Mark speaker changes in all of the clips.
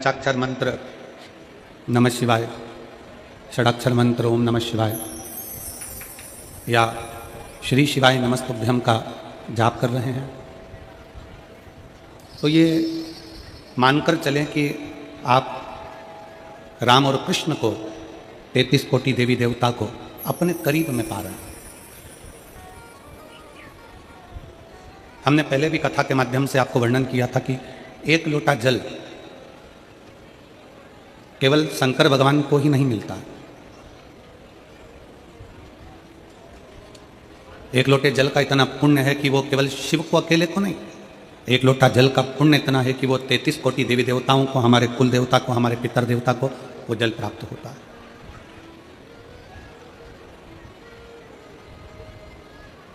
Speaker 1: पंचाक्षर मंत्र नमः शिवाय, षडाक्षर मंत्र ओम नमः शिवाय या श्री शिवाय नमस्तुभ्यम का जाप कर रहे हैं तो ये मानकर चलें कि आप राम और कृष्ण को 33 कोटि देवी देवता को अपने करीब में पा रहे हैं। हमने पहले भी कथा के माध्यम से आपको वर्णन किया था कि एक लोटा जल केवल शंकर भगवान को ही नहीं मिलता। एक लोटे जल का इतना पुण्य है कि वो केवल शिव को अकेले को नहीं, एक लोटा जल का पुण्य इतना है कि वो 33 कोटि देवी देवताओं को, हमारे कुल देवता को, हमारे पितर देवता को वो जल प्राप्त होता है।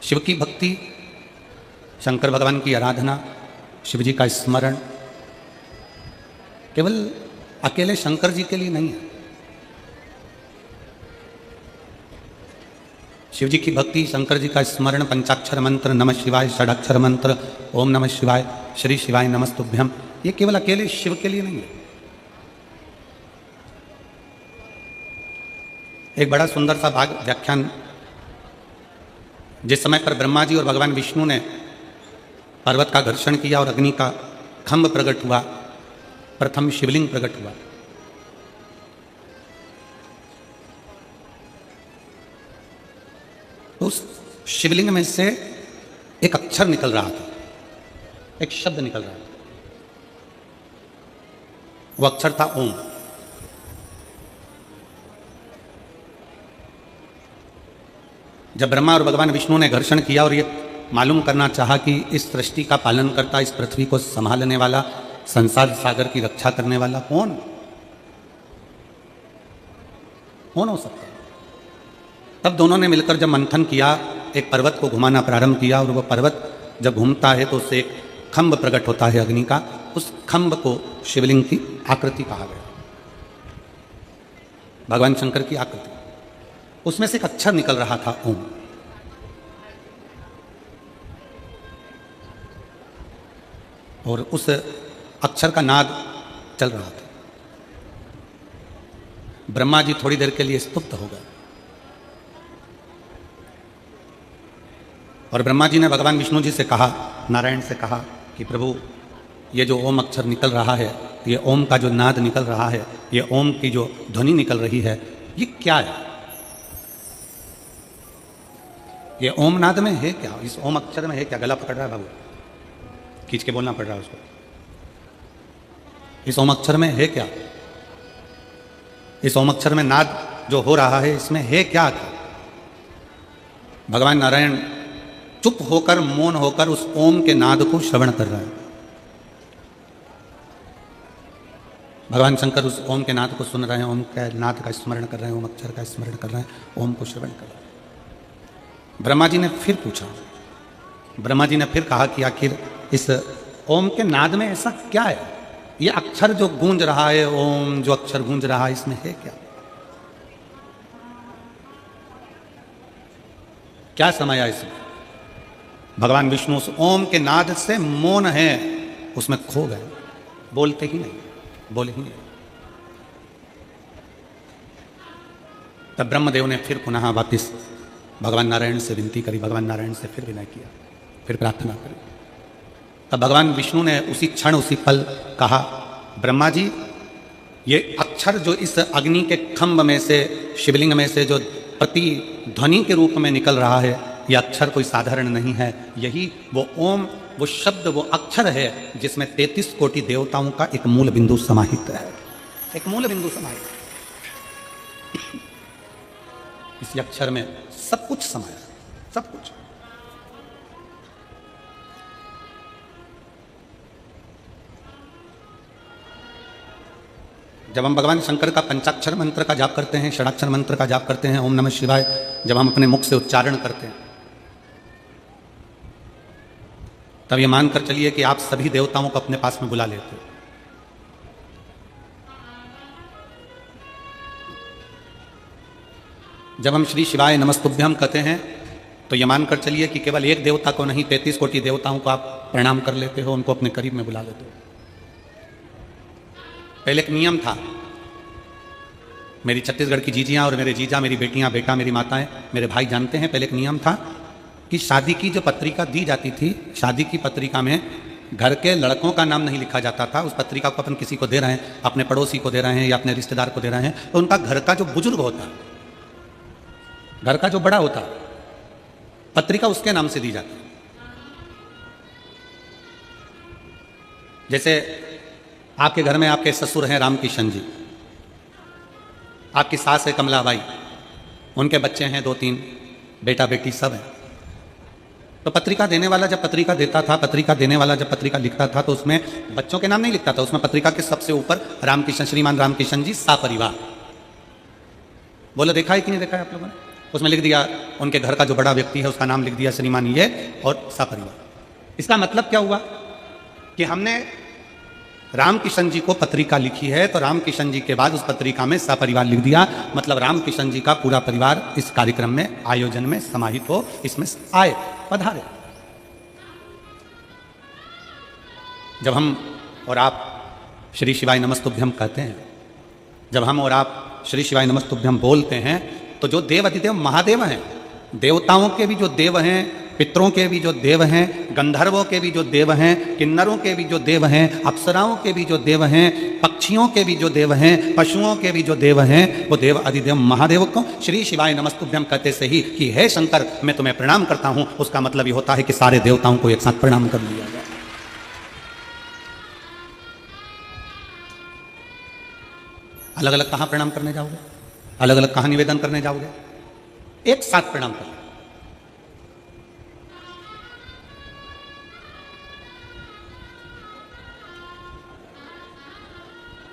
Speaker 1: शिव की भक्ति, शंकर भगवान की आराधना, शिव जी का स्मरण केवल अकेले शंकर जी के लिए नहीं है। शिव जी की भक्ति, शंकर जी का स्मरण, पंचाक्षर मंत्र नमः शिवाय, षडाक्षर मंत्र ओम नमः शिवाय, श्री शिवाय नमस्तुभ्यम, ये केवल अकेले शिव के लिए नहीं है। एक बड़ा सुंदर सा भाग व्याख्यान, जिस समय पर ब्रह्मा जी और भगवान विष्णु ने पर्वत का घर्षण किया और अग्नि का खंभ प्रकट हुआ, प्रथम शिवलिंग प्रकट हुआ। उस शिवलिंग में से एक अक्षर निकल रहा था, एक शब्द निकल रहा था। वो अक्षर था ओम। जब ब्रह्मा और भगवान विष्णु ने घर्षण किया और ये मालूम करना चाहा कि इस सृष्टि का पालन करता, इस पृथ्वी को संभालने वाला, संसार सागर की रक्षा करने वाला कौन हो सकता है, तब दोनों ने मिलकर जब मंथन किया, एक पर्वत को घुमाना प्रारंभ किया और वह पर्वत जब घूमता है तो उससे एक खंभ प्रकट होता है अग्नि का। उस खंभ को शिवलिंग की आकृति कहा गया, भगवान शंकर की आकृति। उसमें से एक अक्षर निकल रहा था ओम। और उस अक्षर का नाद चल रहा था। ब्रह्मा जी थोड़ी देर के लिए स्तुप्त हो गए और ब्रह्मा जी ने भगवान विष्णु जी से कहा, नारायण से कहा कि प्रभु, ये जो ओम अक्षर निकल रहा है, ये ओम का जो नाद निकल रहा है, ये ओम की जो ध्वनि निकल रही है, ये क्या है? ये ओम नाद में है क्या? इस ओम अक्षर में है क्या? गला पकड़ रहा है बाबू, खींच के बोलना पड़ रहा है उसको। इस ओम अक्षर में है क्या? इस ओम अक्षर में नाद जो हो रहा है, इसमें है क्या? भगवान नारायण चुप होकर, मौन होकर उस ओम के नाद को श्रवण कर रहे हैं। भगवान शंकर उस ओम के नाद को सुन रहे हैं, ओम के नाद का स्मरण कर रहे हैं, ओम अक्षर का स्मरण कर रहे हैं, ओम को श्रवण कर रहे हैं। ब्रह्मा जी ने फिर पूछा, ब्रह्मा जी ने फिर कहा कि आखिर इस ओम के नाद में ऐसा क्या है? ये अक्षर जो गूंज रहा है, ओम जो अक्षर गूंज रहा है, इसमें है क्या? क्या समाया इसमें? भगवान विष्णु उस ओम के नाद से मौन है, उसमें खो गए, बोलते ही नहीं, बोले ही नहीं। तब ब्रह्मदेव ने फिर पुनः वापिस भगवान नारायण से विनती करी, भगवान नारायण से फिर विनय किया, फिर प्रार्थना करी। तब भगवान विष्णु ने उसी क्षण, उसी पल कहा, ब्रह्मा जी, ये अक्षर जो इस अग्नि के खंभ में से, शिवलिंग में से जो प्रति ध्वनि के रूप में निकल रहा है, यह अक्षर कोई साधारण नहीं है। यही वो ओम, वो शब्द, वो अक्षर है जिसमें 33 कोटि देवताओं का एक मूल बिंदु समाहित है, एक मूल बिंदु समाहित है। इस अक्षर में सब कुछ समाया, सब कुछ। जब हम भगवान शंकर का पंचाक्षर मंत्र का जाप करते हैं, षडाक्षर मंत्र का जाप करते हैं, ओम नमः शिवाय, जब हम अपने मुख से उच्चारण करते हैं, तब ये मानकर चलिए कि आप सभी देवताओं को अपने पास में बुला लेते हो। जब हम श्री शिवाय नमस्तुभ्यम कहते हैं, तो ये मानकर चलिए कि केवल एक देवता को नहीं, 33 कोटि देवताओं को आप प्रणाम कर लेते हो, उनको अपने करीब में बुला लेते हो। पहले एक नियम था, मेरी छत्तीसगढ़ की जीजियाँ और मेरे जीजा, मेरी बेटियाँ, बेटा, मेरी माताएं, मेरे भाई जानते हैं, पहले एक नियम था कि शादी की जो पत्रिका दी जाती थी, शादी की पत्रिका में घर के लड़कों का नाम नहीं लिखा जाता था। उस पत्रिका को अपन किसी को दे रहे हैं, अपने पड़ोसी को दे रहे हैं या अपने रिश्तेदार को दे रहे हैं, तो उनका घर का जो बुजुर्ग होता, घर का जो बड़ा होता, पत्रिका उसके नाम से दी जाती। जैसे आपके घर में आपके ससुर हैं रामकिशन जी, आपकी सास है कमलाबाई, उनके बच्चे हैं 2-3, बेटा बेटी सब हैं। तो पत्रिका देने वाला जब पत्रिका देता था, पत्रिका देने वाला जब पत्रिका लिखता था, तो उसमें बच्चों के नाम नहीं लिखता था, उसमें पत्रिका के सबसे ऊपर रामकिशन, श्रीमान रामकिशन जी सपरिवार। बोलो देखा है कि नहीं देखा है आप लोगों ने? उसमें लिख दिया उनके घर का जो बड़ा व्यक्ति है उसका नाम लिख दिया श्रीमान ये और सपरिवार। इसका मतलब क्या हुआ कि हमने रामकिशन जी को पत्रिका लिखी है, तो रामकिशन जी के बाद उस पत्रिका में सपरिवार लिख दिया, मतलब रामकिशन जी का पूरा परिवार इस कार्यक्रम में, आयोजन में समाहित हो, इसमें आए, पधारे। जब हम और आप श्री शिवाय नमस्तुभ्यम कहते हैं, जब हम और आप श्री शिवाय नमस्तुभ्यम बोलते हैं, तो जो देव अधिदेव महादेव हैं, देवताओं के भी जो देव हैं, पितरों के भी जो देव हैं, गंधर्वों के भी जो देव हैं, किन्नरों के भी जो देव हैं, अप्सराओं के भी जो देव हैं, पक्षियों के भी जो देव हैं, पशुओं के भी जो देव हैं, वो देव अधिदेव महादेव को श्री शिवाय नमस्तुभ्यम कहते से ही कि हे शंकर मैं तुम्हें प्रणाम करता हूं, उसका मतलब ये होता है कि सारे देवताओं को एक साथ प्रणाम कर लिया जाए। अलग अलग कहां प्रणाम करने जाओगे, अलग अलग कहां निवेदन करने जाओगे, एक साथ प्रणाम कर।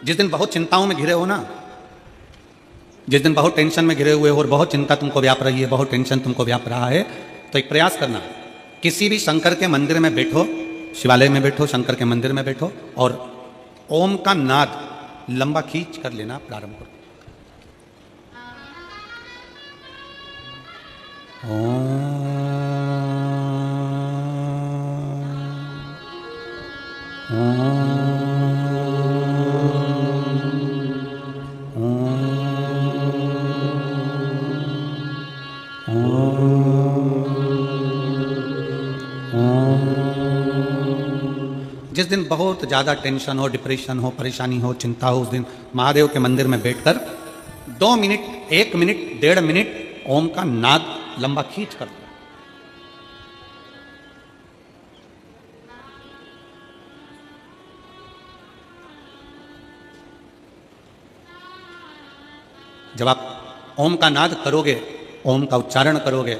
Speaker 1: जिस दिन बहुत चिंताओं में घिरे हो ना, जिस दिन बहुत टेंशन में घिरे हुए हो और बहुत चिंता तुमको व्याप रही है, बहुत टेंशन तुमको व्याप रहा है, तो एक प्रयास करना, किसी भी शंकर के मंदिर में बैठो, शिवालय में बैठो, शंकर के मंदिर में बैठो और ओम का नाद लंबा खींच कर लेना प्रारंभ करो। जिस दिन बहुत ज़्यादा टेंशन हो, डिप्रेशन हो, परेशानी हो, चिंता हो, उस दिन महादेव के मंदिर में बैठकर 2 मिनट, 1 मिनट, 1.5 मिनट ओम का नाद लंबा खींच कर दो। जब आप ओम का नाद करोगे, ओम का उच्चारण करोगे,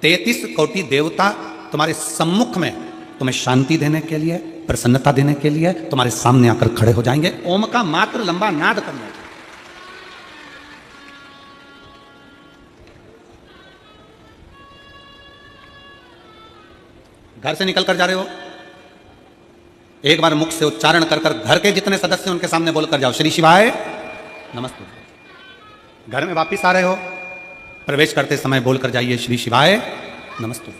Speaker 1: 33 कोटि देवता तुम्हारे सम्मुख में तुम्हें शांति देने के लिए, प्रसन्नता देने के लिए तुम्हारे सामने आकर खड़े हो जाएंगे। ओम का मात्र लंबा नाद करना है। घर से निकल कर जा रहे हो, एक बार मुख से उच्चारण कर कर घर के जितने सदस्य उनके सामने बोलकर जाओ, श्री शिवाय नमस्ते। घर में वापिस आ रहे हो, प्रवेश करते समय बोलकर जाइए, श्री शिवाय नमस्ते।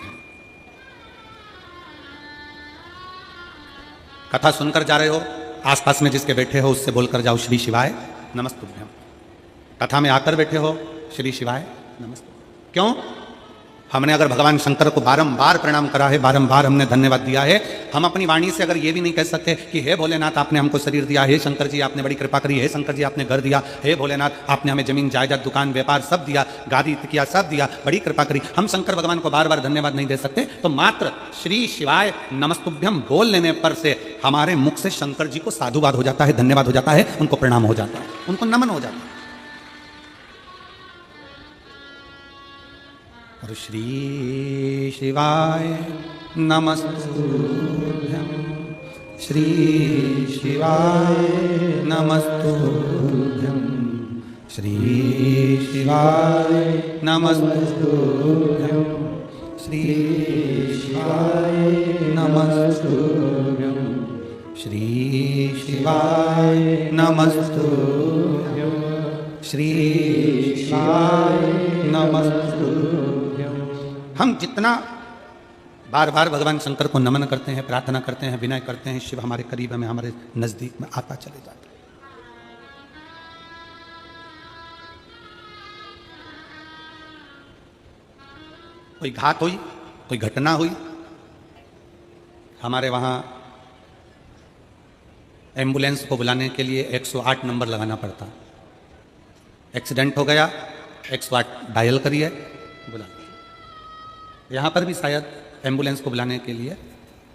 Speaker 1: कथा सुनकर जा रहे हो, आसपास में जिसके बैठे हो उससे बोलकर जाओ, श्री शिवाय नमस्तुभ्यम। कथा में आकर बैठे हो, श्री शिवाय नमस्ते। क्यों? हमने अगर भगवान शंकर को बारंबार प्रणाम करा है, बारंबार हमने धन्यवाद दिया है, हम अपनी वाणी से अगर ये भी नहीं कह सकते कि हे भोलेनाथ आपने हमको शरीर दिया, हे शंकर जी आपने बड़ी कृपा करी, हे शंकर जी आपने घर दिया, हे भोलेनाथ आपने हमें जमीन जायदाद दुकान व्यापार सब दिया, गाड़ी किया सब दिया, बड़ी कृपा करी, हम शंकर भगवान को बार बार धन्यवाद नहीं दे सकते, तो मात्र श्री शिवाय नमस्तुभ्यम बोल लेने पर से हमारे मुख से शंकर जी को साधुवाद हो जाता है, धन्यवाद हो जाता है, उनको प्रणाम हो जाता है, उनको नमन हो जाता है। और श्री शिवाय नमस्तुभ्यम, श्री शिवाय नमस्तुभ्यम, श्री शिवाय नमस्तुभ्यम, श्री शिवाय नमस्तुभ्यम, श्री शिवाय नमस्तुभ्यम, श्री शिवाय नमस्तुभ्यम। हम जितना बार बार भगवान शंकर को नमन करते हैं, प्रार्थना करते हैं, विनय करते हैं, शिव हमारे करीब में, हमारे नजदीक में आता चले जाता है। कोई घात हुई, कोई घटना हुई, हमारे वहाँ एम्बुलेंस को बुलाने के लिए 108 नंबर लगाना पड़ता। एक्सीडेंट हो गया, 108 डायल करिए, बुला। यहाँ पर भी शायद एम्बुलेंस को बुलाने के लिए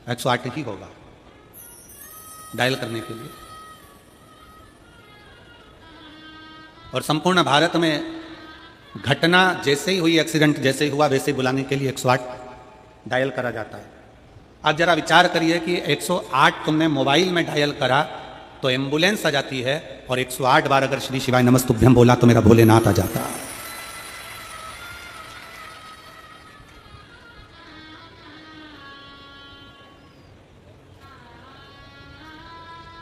Speaker 1: 108 ही होगा डायल करने के लिए। और संपूर्ण भारत में घटना जैसे ही हुई, एक्सीडेंट जैसे ही हुआ, वैसे ही बुलाने के लिए 108 डायल करा जाता है। आप जरा विचार करिए कि 108 तुमने मोबाइल में डायल करा तो एम्बुलेंस आ जाती है, और 108 बार अगर श्री शिवाय नमस्तुभ्यम बोला तो मेरा भोलेनाथ आ जाता।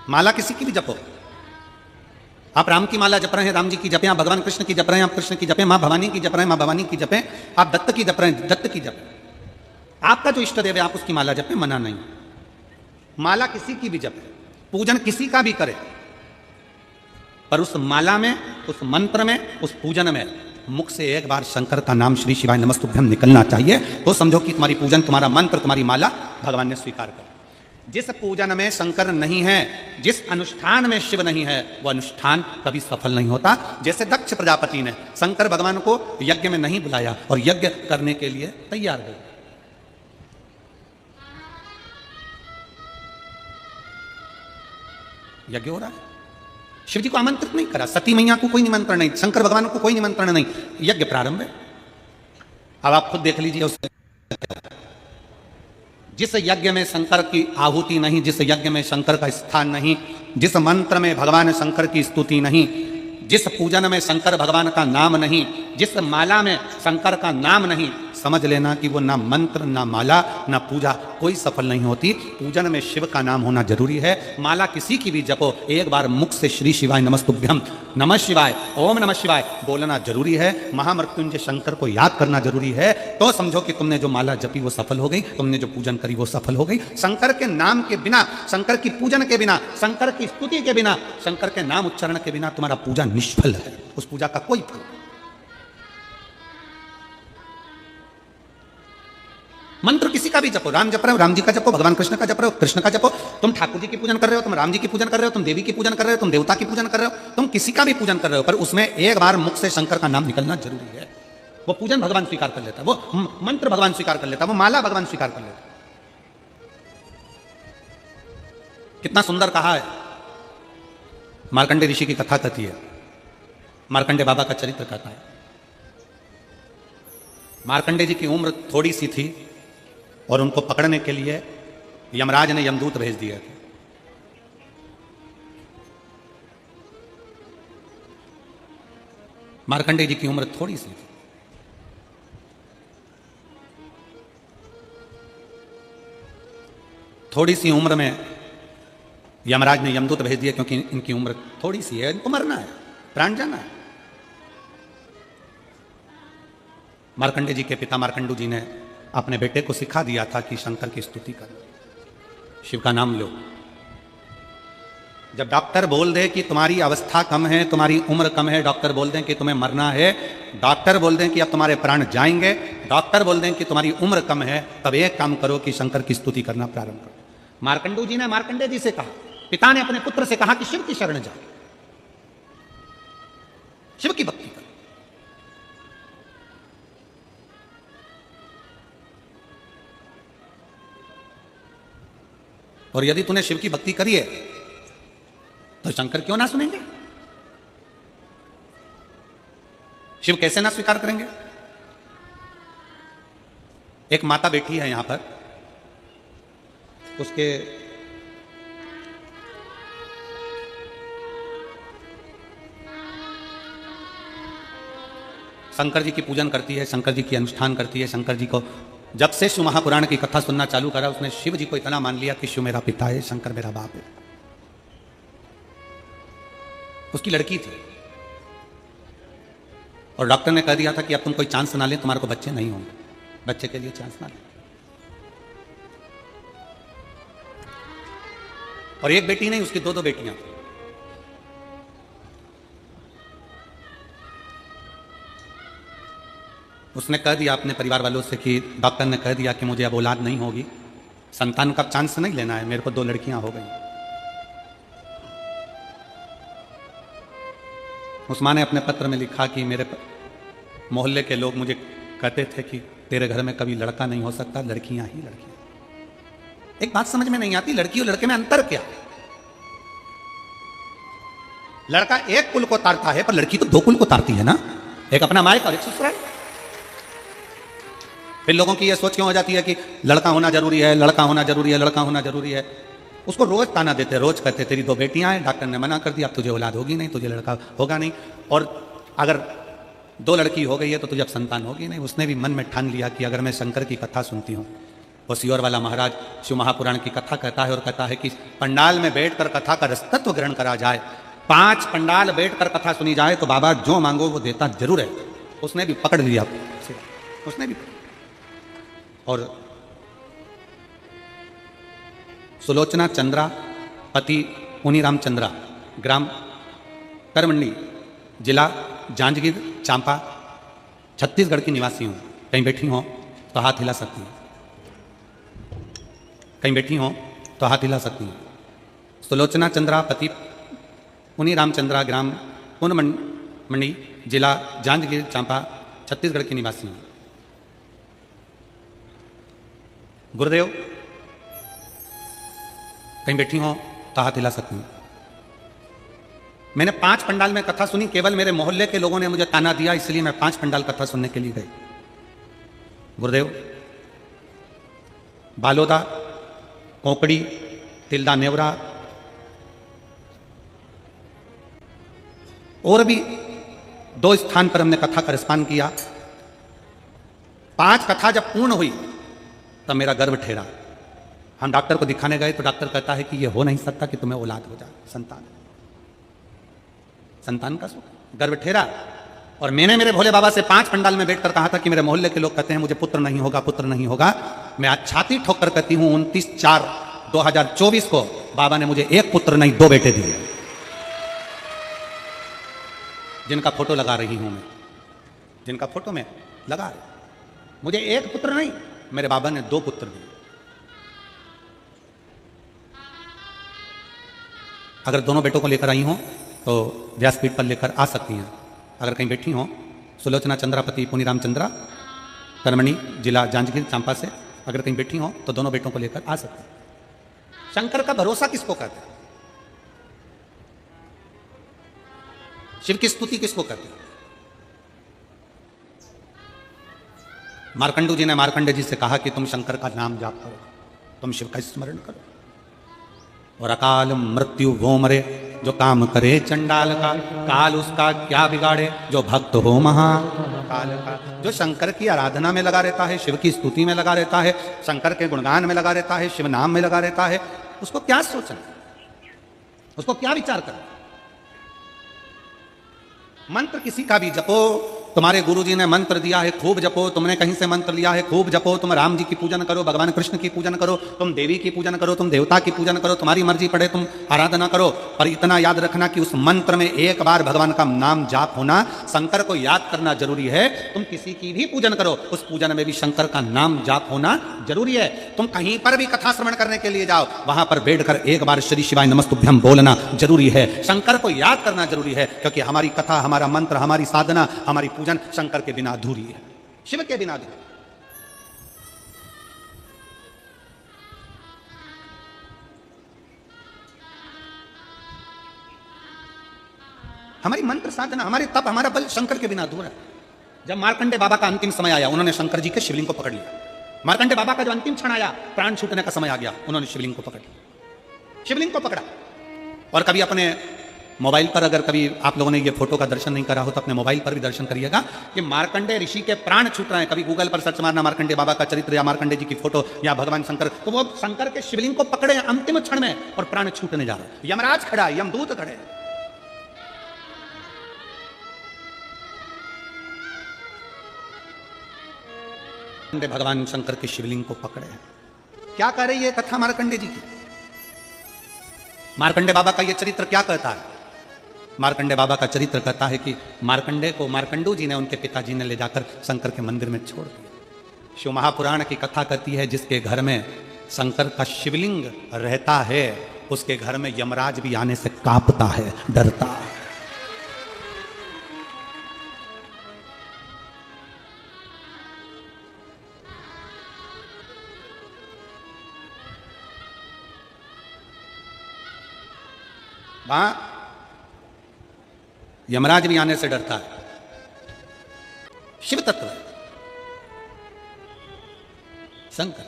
Speaker 1: माला किसी की भी जपो, आप राम की माला जप रहे हैं, राम जी की जपें, आप भगवान कृष्ण की जप रहे हैं, आप कृष्ण की जपें, मां भवानी की जप रहे हैं, मां भवानी की जपें, आप दत्त की जप रहे हैं, दत्त की जपें। आपका जो इष्ट देव है आप उसकी माला जपें, मना नहीं। माला किसी की भी जपें, पूजन किसी का भी करे, पर उस माला में, उस मंत्र में, उस पूजन में मुख से एक बार शंकर का नाम श्री शिवाय नमस्तुभ्यम निकलना चाहिए, तो समझो कि तुम्हारी पूजन, तुम्हारा मंत्र, तुम्हारी माला भगवान ने स्वीकार कर। जिस पूजन में शंकर नहीं है, जिस अनुष्ठान में शिव नहीं है, वह अनुष्ठान कभी सफल नहीं होता। जैसे दक्ष प्रजापति ने शंकर भगवान को यज्ञ में नहीं बुलाया और यज्ञ करने के लिए तैयार हुए। यज्ञ हो रहा है, शिव जी को आमंत्रित नहीं करा, सती मैया को कोई निमंत्रण नहीं, शंकर भगवान को कोई निमंत्रण नहीं, यज्ञ प्रारंभ है। अब आप खुद देख लीजिए, उससे जिस यज्ञ में शंकर की आहुति नहीं, जिस यज्ञ में शंकर का स्थान नहीं, जिस मंत्र में भगवान शंकर की स्तुति नहीं, जिस पूजन में शंकर भगवान का नाम नहीं, जिस माला में शंकर का नाम नहीं, समझ लेना कि वो ना मंत्र, ना माला, ना पूजा कोई सफल नहीं होती। पूजन में शिव का नाम होना जरूरी है। माला किसी की भी जपो, एक बार मुख से श्री शिवाय नमस्तुभ्यम, नमः शिवाय, ओम नमः शिवाय बोलना जरूरी है। महामृत्युंजय शंकर को याद करना जरूरी है, तो समझो कि तुमने जो माला जपी वो सफल हो गई, तुमने जो पूजन करी वो सफल हो गई। शंकर के नाम के बिना, शंकर की पूजन के बिना, शंकर की स्तुति के बिना, शंकर के नाम उच्चारण के बिना तुम्हारा पूजा निष्फल है, उस पूजा का कोई फल नहीं। मंत्र किसी का भी जपो, राम जप रहे हो राम जी का जपो, भगवान कृष्ण का जप रहे हो कृष्ण का जपो, तुम ठाकुर जी की पूजन कर रहे हो, तुम राम जी की पूजन कर रहे हो, तुम देवी की पूजन कर रहे हो, तुम देवता की पूजन कर रहे हो, तुम किसी का भी पूजन कर रहे हो, पर उसमें एक बार मुख से शंकर का नाम निकलना जरूरी है। वो पूजन भगवान स्वीकार कर लेता है, वो मंत्र भगवान स्वीकार कर लेता है, वो माला भगवान स्वीकार कर लेता है। कितना सुंदर कहा है, मार्कंडे ऋषि की कथा कहती है, मार्कंडे बाबा का चरित्र कहता है। मार्कंडे जी की उम्र थोड़ी सी थी और उनको पकड़ने के लिए यमराज ने यमदूत भेज दिए थे। मार्कंडे जी की उम्र थोड़ी सी थी, थोड़ी सी उम्र में यमराज ने यमदूत भेज दिए, क्योंकि इनकी उम्र थोड़ी सी है, इनको मरना है, प्राण जाना है। मार्कंडे जी के पिता मार्कंडू जी ने अपने बेटे को सिखा दिया था कि शंकर की स्तुति कर, शिव का नाम लो। जब डॉक्टर बोल दे कि तुम्हारी अवस्था कम है, तुम्हारी उम्र कम है, डॉक्टर बोल दें कि तुम्हें मरना है, डॉक्टर बोल दें कि अब तुम्हारे प्राण जाएंगे, डॉक्टर बोल दें कि तुम्हारी उम्र कम है, तब एक काम करो कि शंकर की स्तुति करना प्रारंभ करो। मार्कंडू जी ने मार्कंडे जी से कहा, पिता ने अपने पुत्र से कहा कि शिव की शरण जाओ, शिव की भक्ति करो। और यदि तूने शिव की भक्ति करी है तो शंकर क्यों ना सुनेंगे? शिव कैसे ना स्वीकार करेंगे? एक माता बैठी है यहां पर, उसके शंकर जी की पूजन करती है, शंकर जी की अनुष्ठान करती है, शंकर जी को जब से शिव महापुराण की कथा सुनना चालू करा, उसने शिव जी को इतना मान लिया कि शिव मेरा पिता है, शंकर मेरा बाप है। उसकी लड़की थी और डॉक्टर ने कह दिया था कि अब तुम कोई चांस ना ले, तुम्हारे को बच्चे नहीं होंगे, बच्चे के लिए चांस ना ले। और एक बेटी नहीं, उसकी दो दो बेटियां थी। उसने कह दिया अपने परिवार वालों से कि डॉक्टर ने कह दिया कि मुझे अब औलाद नहीं होगी, संतान का चांस नहीं लेना है, मेरे को 2 लड़कियां हो गई। उस माँ ने अपने पत्र में लिखा कि मेरे मोहल्ले के लोग मुझे कहते थे कि तेरे घर में कभी लड़का नहीं हो सकता, लड़कियां ही लड़कियां। एक बात समझ में नहीं आती, लड़की और लड़के में अंतर क्या? लड़का एक कुल को तारता है पर लड़की तो 2 कुल को तारती है ना, एक अपना मायका और एक ससुराल। फिर लोगों की यह सोच क्यों हो जाती है कि लड़का होना जरूरी है, लड़का होना जरूरी है, लड़का होना जरूरी है। उसको रोज ताना देते, रोज कहते तेरी 2 बेटियां हैं, डॉक्टर ने मना कर दिया, अब तुझे औलाद होगी नहीं, तुझे लड़का होगा नहीं, और अगर 2 लड़की हो गई है तो तुझे अब संतान होगी नहीं। उसने भी मन में ठान लिया कि अगर मैं शंकर की कथा सुनती हूँ, वो सियोर वाला महाराज शिव महापुराण की कथा कहता है और कहता है कि पंडाल में बैठकर कथा का रसतत्व ग्रहण करा जाए, 5 पंडाल बैठकर कथा सुनी जाए तो बाबा जो मांगो वो देता जरूर है। उसने भी पकड़ लिया, उसने भी। और सुलोचना चंद्रा पति पुनीराम चंद्रा, ग्राम करमंडी, जिला जांजगीर चांपा, छत्तीसगढ़ की निवासी हूं। कहीं बैठी हो तो हाथ हिला सकती हूं, कहीं बैठी हो तो हाथ हिला सकती हूं। सुलोचना चंद्रा पति पुनीराम चंद्रा, ग्राम पुनमंडी, जिला जांजगीर चांपा, छत्तीसगढ़ की निवासी हूं। गुरुदेव, कहीं बैठी हो तो हाथ हिला सकती हूं। मैंने 5 पंडाल में कथा सुनी, केवल मेरे मोहल्ले के लोगों ने मुझे ताना दिया, इसलिए मैं 5 पंडाल कथा सुनने के लिए गई। गुरुदेव, बालोदा, कोंकड़ी, तिल्दा नेवरा और भी 2 स्थान पर हमने कथा का रसपान किया। 5 कथा जब पूर्ण हुई तब मेरा गर्व ठहरा। हम डॉक्टर को दिखाने गए तो डॉक्टर कहता है कि यह हो नहीं सकता कि तुम्हें औलाद हो जाए, संतान का सुख, गर्व ठहरा। और मैंने मेरे भोले बाबा से 5 पंडाल में बैठकर कहा था कि मेरे मोहल्ले के लोग कहते हैं मुझे पुत्र नहीं होगा, पुत्र नहीं होगा। मैं आज छाती ठोक कर कहती हूं 29/4/2024 को बाबा ने मुझे 1 पुत्र नहीं 2 बेटे दिए, जिनका फोटो लगा रही हूं मैं, जिनका फोटो में लगा रही। मुझे 1 पुत्र नहीं, मेरे बाबा ने 2 पुत्र दिए। अगर दोनों बेटों को लेकर आई हो तो व्यासपीठ पर लेकर आ सकती हैं। अगर कहीं बैठी हो, सुलोचना चंद्रापति पुनीराम चंद्रा, करमणी, जिला जांजगीर चांपा से अगर कहीं बैठी हो तो दोनों बेटों को लेकर आ सकती हैं। शंकर का भरोसा किसको कहते हैं? शिव की स्तुति किसको कहते हैं? मार्कंडू जी ने मार्कंडे जी से कहा कि तुम शंकर का नाम जाप करो, तुम शिव का स्मरण करो। और अकाल मृत्यु वो मरे जो काम करे चंडाल का, काल उसका क्या बिगाड़े जो भक्त हो महाकाल का। जो शंकर की आराधना में लगा रहता है, शिव की स्तुति में लगा रहता है, शंकर के गुणगान में लगा रहता है, शिव नाम में लगा रहता है, उसको क्या सोचना, उसको क्या विचार करना। मंत्र किसी का भी जपो, तुम्हारे गुरुजी ने मंत्र दिया है खूब जपो, तुमने कहीं से मंत्र लिया है खूब जपो, तुम राम जी की पूजन करो, भगवान कृष्ण की पूजन करो, तुम देवी की पूजन करो, तुम देवता की पूजन करो, तुम्हारी मर्जी पड़े तुम आराधना करो। पर इतना याद रखना कि उस मंत्र में एक बार भगवान का नाम जाप होना, शंकर को याद करना जरूरी है। तुम किसी की भी पूजन करो, उस पूजन में भी शंकर का नाम जाप होना जरूरी है। तुम कहीं पर भी कथा श्रवण करने के लिए जाओ, वहां पर बैठकर एक बार श्री शिवाय नमस्तुभ्यम बोलना जरूरी है। शंकर को याद करना जरूरी है, क्योंकि हमारी कथा, हमारा मंत्र, हमारी साधना, हमारी पूजन शंकर के बिना अधूरी है, शिव के बिना अधूरी। हमारी मंत्र साधना, हमारे तप, हमारा बल शंकर के बिना अधूरा है। जब मार्कंडे बाबा का अंतिम समय आया, उन्होंने शंकर जी के शिवलिंग को पकड़ लिया। मार्कंडे बाबा का जो अंतिम क्षण आया, प्राण छूटने का समय आ गया, उन्होंने शिवलिंग को पकड़ लिया, शिवलिंग को पकड़ा। और कभी अपने मोबाइल पर, अगर कभी आप लोगों ने ये फोटो का दर्शन नहीं करा हो तो अपने मोबाइल पर भी दर्शन करिएगा कि मार्कंडे ऋषि के प्राण छूट रहे हैं। कभी गूगल पर सर्च मारना मार्कंडे बाबा का चरित्र या मार्कंडे जी की फोटो या भगवान शंकर, तो वो शंकर के शिवलिंग को पकड़े हैं अंतिम क्षण में और प्राण छूटने जा रहे हैं। यमराज खड़ा है, यमदूत खड़े हैं। भगवान शंकर के शिवलिंग को पकड़े हैं। क्या कह रही है कथा मार्कंडे जी की? मार्कंडे बाबा का यह चरित्र क्या कहता है? मार्कंडे बाबा का चरित्र कहता है कि मार्कंडे को मार्कंडू जी ने, उनके पिताजी ने ले जाकर शंकर के मंदिर में छोड़ दिया। शिव महापुराण की कथा कहती है जिसके घर में शंकर का शिवलिंग रहता है उसके घर में यमराज भी आने से कांपता है, डरता है। वहां यमराज भी आने से डरता है। शिव तत्व है शंकर।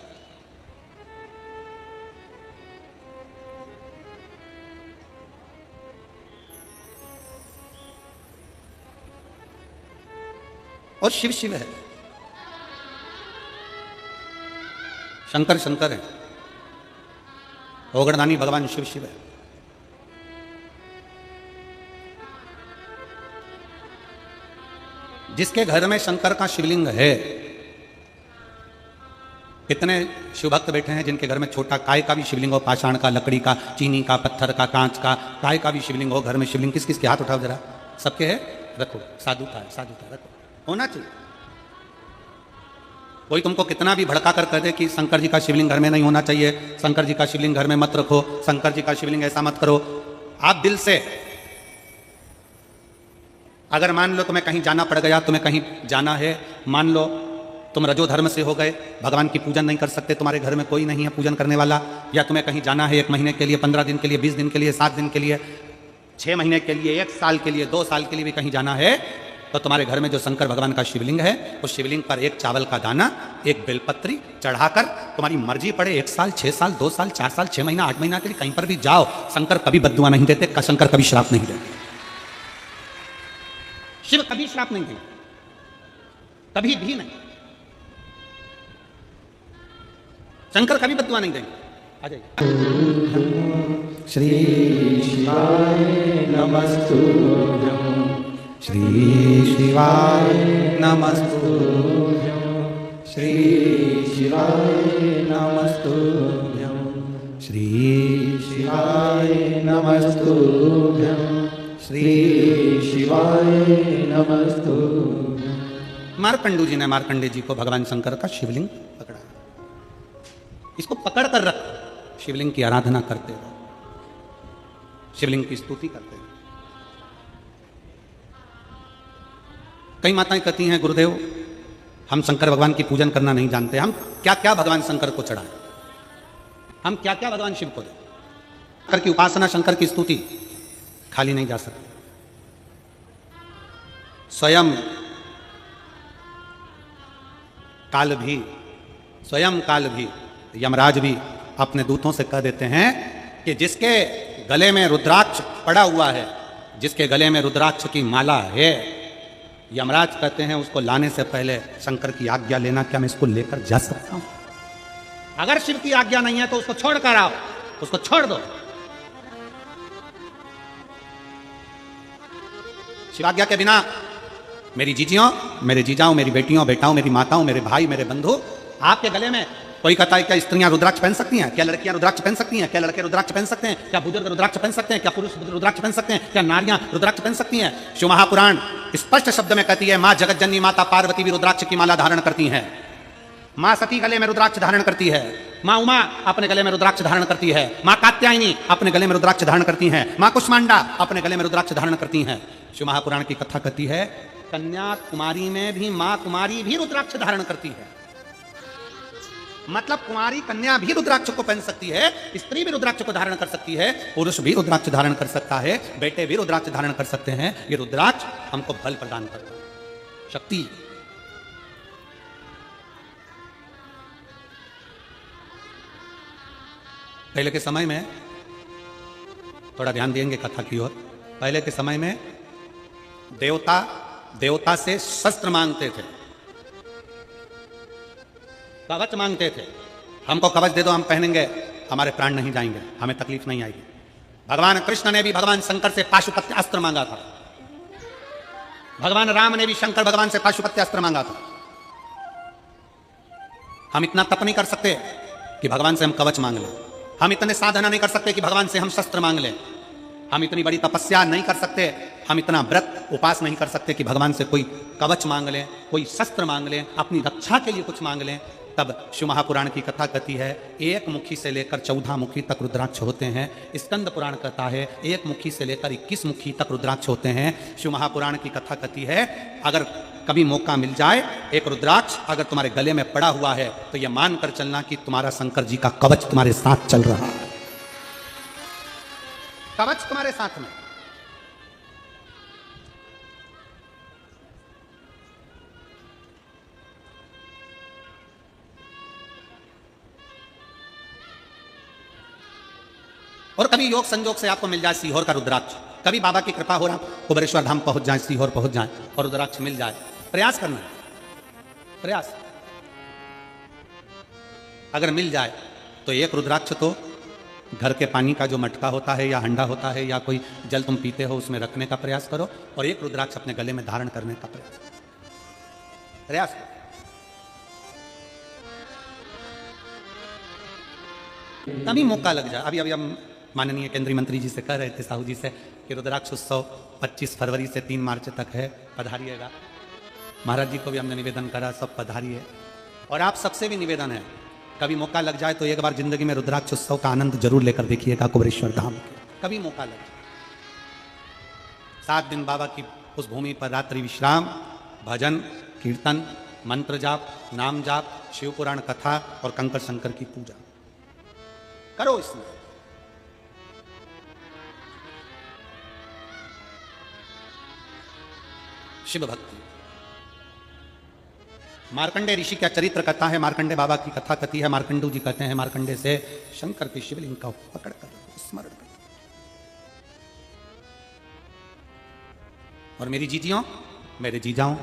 Speaker 1: और शिव शिव है, शंकर शंकर है, ओगड़दानी भगवान शिव शिव है। जिसके घर में शंकर का शिवलिंग है, कितने शिवभक्त बैठे हैं जिनके घर में छोटा काय का भी शिवलिंग हो, पाषाण का, लकड़ी का, चीनी का, पत्थर का, कांच का, काय का भी शिवलिंग हो घर में। शिवलिंग किस किस के हाथ उठाओ जरा, सबके है, रखो। साधु का है, साधु का रखो, होना चाहिए। कोई तुमको कितना भी भड़का कर कह दे कि शंकर जी का शिवलिंग घर में नहीं होना चाहिए, शंकर जी का शिवलिंग घर में मत रखो, शंकर जी का शिवलिंग ऐसा मत करो, आप दिल से, अगर मान लो तुम्हें कहीं जाना पड़ गया, तुम्हें कहीं जाना है, मान लो तुम रजो धर्म से हो गए, भगवान की पूजन नहीं कर सकते, तुम्हारे घर में कोई नहीं है पूजन करने वाला, या तुम्हें कहीं जाना है 1 महीने के लिए, 15 दिन के लिए, 20 दिन के लिए, 7 दिन के लिए, 6 महीने के लिए, 1 साल के लिए, 2 साल के लिए भी कहीं जाना है, तो तुम्हारे घर में जो शंकर भगवान का शिवलिंग है, उस शिवलिंग पर 1 चावल का दाना, 1 बेलपत्री चढ़ाकर तुम्हारी मर्जी पड़े 1 साल, 6 साल, 2 साल, 4 साल, 6 महीना, 8 महीना के लिए कहीं पर भी जाओ, शंकर कभी बद्दुआ नहीं देते, शंकर कभी श्राप नहीं देते, शिव कभी श्राप नहीं देंगे, कभी भी नहीं, शंकर कभी बद्दुआ नहीं देंगे। आ जाइए।
Speaker 2: श्री शिवाय नमस्तुभ्यं, श्री शिवाय नमस्तुभ्यं, श्री शिवाय नमस्तुभ्यं, श्री शिवाय नमस्तुभ्यं, श्री शिवाय नमस्तुभ्यं।
Speaker 1: मार्कंडू जी ने मार्कंडे जी को भगवान शंकर का शिवलिंग पकड़ा, इसको पकड़ कर रख, शिवलिंग की आराधना करते रहो, शिवलिंग की स्तुति करते रहो। कई माताएं कहती हैं गुरुदेव हम शंकर भगवान की पूजन करना नहीं जानते, हम क्या क्या भगवान शंकर को चढ़ाएं, हम क्या क्या भगवान शिव को दें। शंकर की उपासना, शंकर की स्तुति खाली नहीं जा सकती। स्वयं काल भी यमराज भी अपने दूतों से कह देते हैं कि जिसके गले में रुद्राक्ष पड़ा हुआ है, जिसके गले में रुद्राक्ष की माला है, यमराज कहते हैं उसको लाने से पहले शंकर की आज्ञा लेना, क्या मैं इसको लेकर जा सकता हूं? अगर शिव की आज्ञा नहीं है तो उसको छोड़ कर आओ, उसको छोड़ दो। शिवाज्ञा के बिना मेरी जीजियों, मेरे जीजाओं, मेरी बेटियों, बेटाओं, मेरी माताओं, मेरे भाई, मेरे बंधु, आपके गले में कोई कहता है क्या स्त्रियां रुद्राक्ष पहन सकती हैं, क्या लड़कियां रुद्राक्ष पहन सकती हैं, क्या लड़के रुद्राक्ष पहन सकते हैं, क्या बुजुर्ग रुद्राक्ष पहन सकते हैं, क्या पुरुष रुद्राक्ष पहन सकते हैं, क्या नारियां रुद्राक्ष पहन सकती हैं? शिव महापुराण स्पष्ट शब्द में कहती है मां जगत जननी माता पार्वती भी रुद्राक्ष की माला धारण करती हैं, मां सती गले में रुद्राक्ष धारण करती है, मां उमा अपने गले में रुद्राक्ष धारण करती है, मां कात्यायनी अपने गले में रुद्राक्ष धारण करती हैं, मां कुष्मांडा अपने गले में रुद्राक्ष धारण करती हैं। शिव महापुराण की कथा कहती है कन्याकुमारी में भी मां कुमारी भी रुद्राक्ष धारण करती है, मतलब कुमारी कन्या भी रुद्राक्ष को पहन सकती है, स्त्री भी रुद्राक्ष को धारण कर सकती है, पुरुष भी रुद्राक्ष धारण कर सकता है, बेटे भी रुद्राक्ष धारण कर सकते हैं। ये रुद्राक्ष हमको बल प्रदान करता है, शक्ति। पहले के समय में थोड़ा ध्यान देंगे कथा की ओर। पहले के समय में देवता से शस्त्र मांगते थे, कवच मांगते थे, हमको कवच दे दो, हम पहनेंगे, हमारे प्राण नहीं जाएंगे, हमें तकलीफ नहीं आएगी। भगवान कृष्ण ने भी भगवान शंकर से पाशुपत्य अस्त्र मांगा था, भगवान राम ने भी शंकर भगवान से पाशुपत्य अस्त्र मांगा था। हम इतना तप नहीं कर सकते कि भगवान से हम कवच मांग लें, हम इतने साधना नहीं कर सकते कि भगवान से हम शस्त्र मांग लें, हम इतनी बड़ी तपस्या नहीं कर सकते, हम इतना व्रत उपास नहीं कर सकते कि भगवान से कोई कवच मांग लें, कोई शस्त्र मांग लें, अपनी रक्षा के लिए कुछ मांग लें। तब शिव महापुराण की कथा कहती है 1 मुखी से लेकर 14 मुखी तक रुद्राक्ष होते हैं। स्कंद पुराण कहता है 1 मुखी से लेकर 21 मुखी तक रुद्राक्ष होते हैं। शिव महापुराण की कथा कहती है अगर कभी मौका मिल जाए, एक रुद्राक्ष अगर तुम्हारे गले में पड़ा हुआ है तो यह मानकर चलना कि तुम्हारा शंकर जी का कवच तुम्हारे साथ चल रहा है, कवच तुम्हारे साथ में। और कभी योग संजोग से आपको मिल जाए सीहोर का रुद्राक्ष, कभी बाबा की कृपा हो रहा कुबेरेश्वर धाम पहुंच जाए, सीहोर पहुंच जाए और रुद्राक्ष मिल जाए, प्रयास करना है, प्रयास। अगर मिल जाए तो एक रुद्राक्ष तो घर के पानी का जो मटका होता है या हंडा होता है या कोई जल तुम पीते हो उसमें रखने का प्रयास करो, और एक रुद्राक्ष अपने गले में धारण करने का प्रयास करो। तभी मौका लग जाए। अभी हम माननीय केंद्रीय मंत्री जी से कह रहे थे, साहू जी से, कि रुद्राक्ष उत्सव 25 फरवरी से 3 मार्च तक है, पधारिएगा। महाराज जी को भी हमने निवेदन करा, सब पधारिए। और आप सबसे भी निवेदन है, कभी मौका लग जाए तो एक बार जिंदगी में रुद्राक्ष उत्सव का आनंद जरूर लेकर देखिएगा कुबेरेश्वर धाम। कभी मौका लग जाए 7 दिन बाबा की उस भूमि पर रात्रि विश्राम, भजन कीर्तन, मंत्र जाप, नाम जाप, शिव पुराण कथा और कंकर शंकर की पूजा करो। इसमें शिव भक्ति। मार्कंडे ऋषि का चरित्र कथा है, मार्कंडे बाबा की कथा कथी है। मार्कंडू जी कहते हैं मार्कंडे से शंकर के शिवलिंग का पकड़ कर स्मरण कर। और मेरी जीजियों, मेरे जीजाओं,